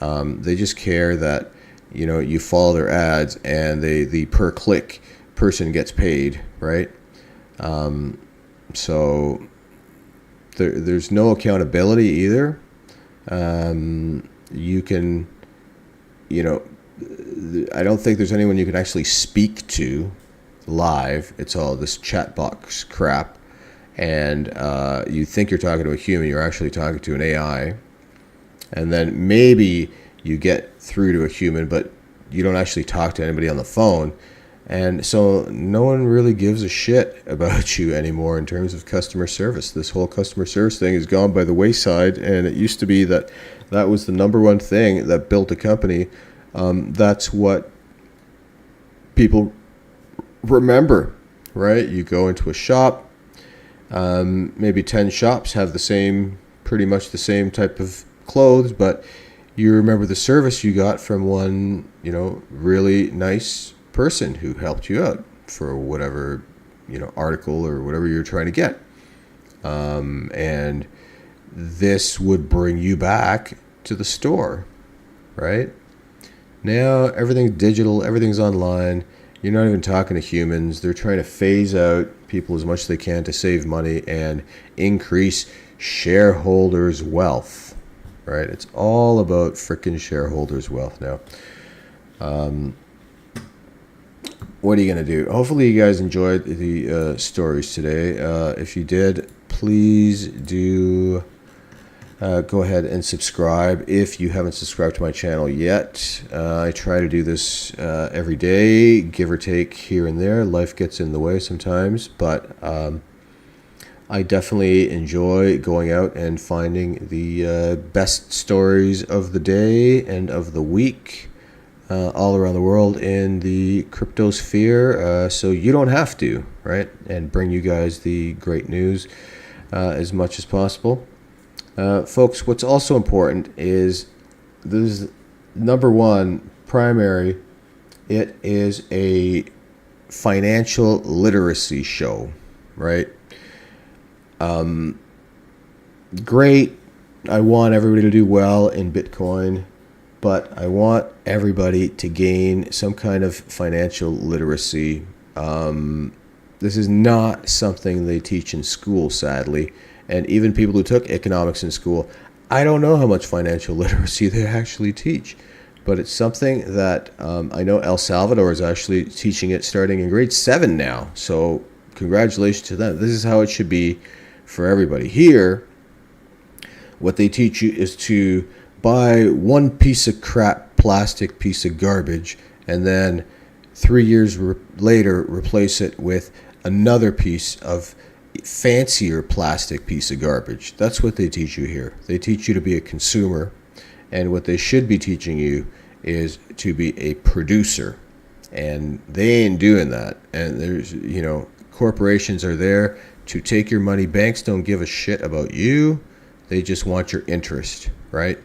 They just care that, you follow their ads, and the per click person gets paid, right? So there's no accountability either. You can, I don't think there's anyone you can actually speak to live. It's all this chat box crap. And you think you're talking to a human, you're actually talking to an AI. And then maybe you get through to a human, but you don't actually talk to anybody on the phone. And so no one really gives a shit about you anymore in terms of customer service. This whole customer service thing has gone by the wayside, and it used to be that was the number one thing that built a company. That's what people remember, right? You go into a shop, maybe 10 shops have pretty much the same type of clothes, but you remember the service you got from one, really nice person who helped you out for whatever, article or whatever you're trying to get. And this would bring you back to the store, right? Now everything's digital, everything's online. You're not even talking to humans. They're trying to phase out people as much as they can to save money and increase shareholders' wealth, right? It's all about frickin' shareholders' wealth now. What are you going to do? Hopefully you guys enjoyed the stories today. If you did, please do go ahead and subscribe if you haven't subscribed to my channel yet. I try to do this every day, give or take here and there. Life gets in the way sometimes, but I definitely enjoy going out and finding the best stories of the day and of the week all around the world in the crypto sphere, so you don't have to, right? And bring you guys the great news as much as possible. Folks, what's also important is this is number one, primary. It is a financial literacy show, right? Great. I want everybody to do well in Bitcoin, but I want everybody to gain some kind of financial literacy. This is not something they teach in school, sadly. And even people who took economics in school, I don't know how much financial literacy they actually teach. But it's something that I know El Salvador is actually teaching it starting in grade 7 now. So congratulations to them. This is how it should be for everybody. Here, what they teach you is to buy one piece of crap, plastic piece of garbage, and then 3 years later replace it with another piece of fancier plastic piece of garbage. That's what they teach you here. They teach you to be a consumer, and what they should be teaching you is to be a producer. And they ain't doing that. And there's, corporations are there to take your money. Banks don't give a shit about you. They just want your interest, right?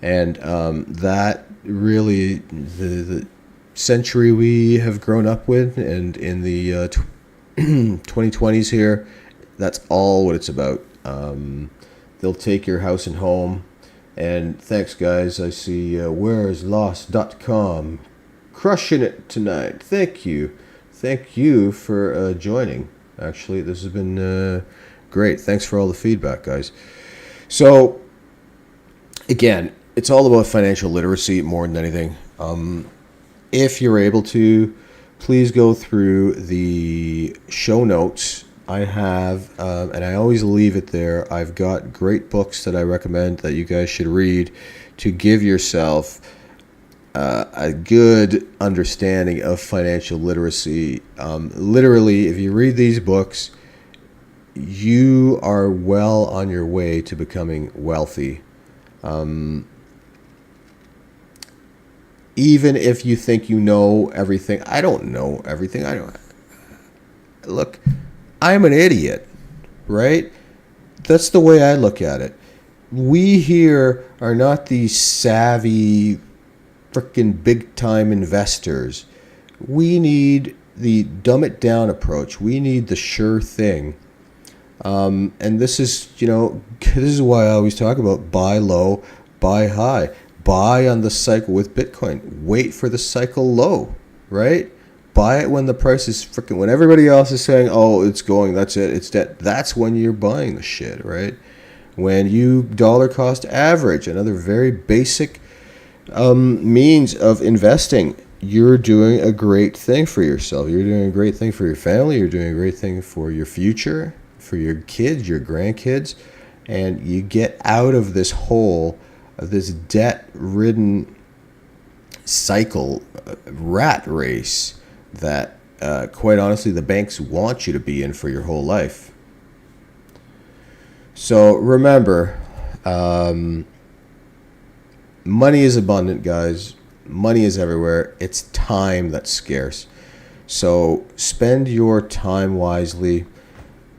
And that really, the century we have grown up with, and in the 2020s here, that's all what it's about. They'll take your house and home. And thanks, guys. I see whereislost.com crushing it tonight. Thank you. Thank you for joining. Actually, this has been great. Thanks for all the feedback, guys. So, again, it's all about financial literacy more than anything. If you're able to, please go through the show notes. I have, and I always leave it there, I've got great books that I recommend that you guys should read to give yourself a good understanding of financial literacy. Literally, if you read these books, you are well on your way to becoming wealthy. Even if you think you know everything, I don't know everything. Look, I'm an idiot, right? That's the way I look at it. We here are not these savvy, freaking big-time investors. We need the dumb-it-down approach. We need the sure thing. And this is, this is why I always talk about buy low, buy high. Buy on the cycle with Bitcoin. Wait for the cycle low, right? Buy it when the price is freaking, when everybody else is saying, oh, it's going, that's it, it's dead. That's when you're buying the shit, right? When you dollar cost average, another very basic means of investing, you're doing a great thing for yourself. You're doing a great thing for your family. You're doing a great thing for your future, for your kids, your grandkids. And you get out of this hole, of this debt-ridden cycle, rat race that, quite honestly, the banks want you to be in for your whole life. So remember, money is abundant, guys. Money is everywhere. It's time that's scarce. So spend your time wisely.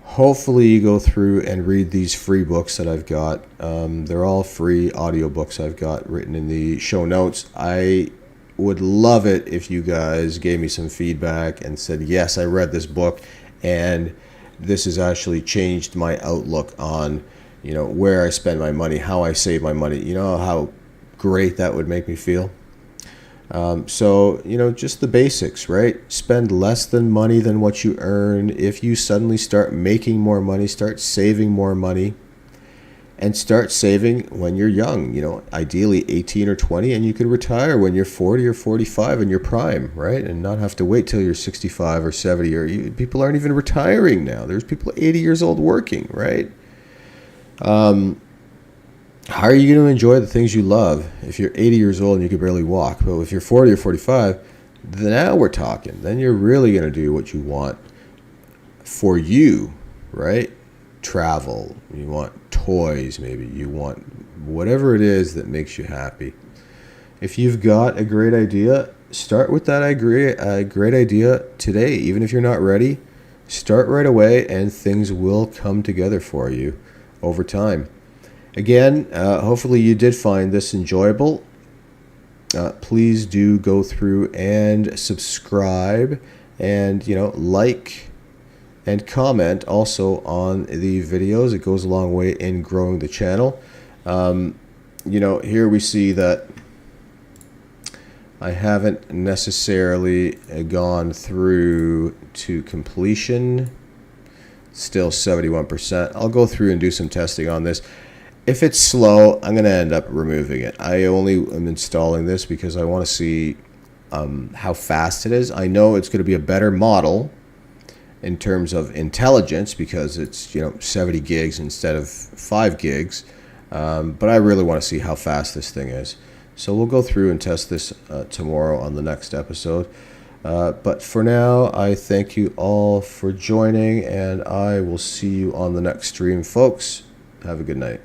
Hopefully you go through and read these free books that I've got. They're all free audiobooks I've got written in the show notes. I would love it if you guys gave me some feedback and said, yes, I read this book and this has actually changed my outlook on, where I spend my money, how I save my money. You know how great that would make me feel? So, just the basics, right? Spend less money than what you earn. If you suddenly start making more money, start saving more money, and start saving when you're young, ideally 18 or 20, and you can retire when you're 40 or 45 in your prime, right? And not have to wait till you're 65 or 70, or people aren't even retiring now. There's people 80 years old working, right? How are you going to enjoy the things you love if you're 80 years old and you can barely walk? Well, if you're 40 or 45, now we're talking. Then you're really going to do what you want for you, right? Travel. You want toys, maybe. You want whatever it is that makes you happy. If you've got a great idea, start with that great idea today. Even if you're not ready, start right away and things will come together for you over time. Again, hopefully you did find this enjoyable. Please do go through and subscribe and, like and comment also on the videos. It goes a long way in growing the channel. Here we see that I haven't necessarily gone through to completion. Still 71%. I'll go through and do some testing on this. If it's slow, I'm going to end up removing it. I only am installing this because I want to see how fast it is. I know it's going to be a better model in terms of intelligence because it's 70 gigs instead of 5 gigs. But I really want to see how fast this thing is. So we'll go through and test this tomorrow on the next episode. But for now, I thank you all for joining, and I will see you on the next stream, folks. Have a good night.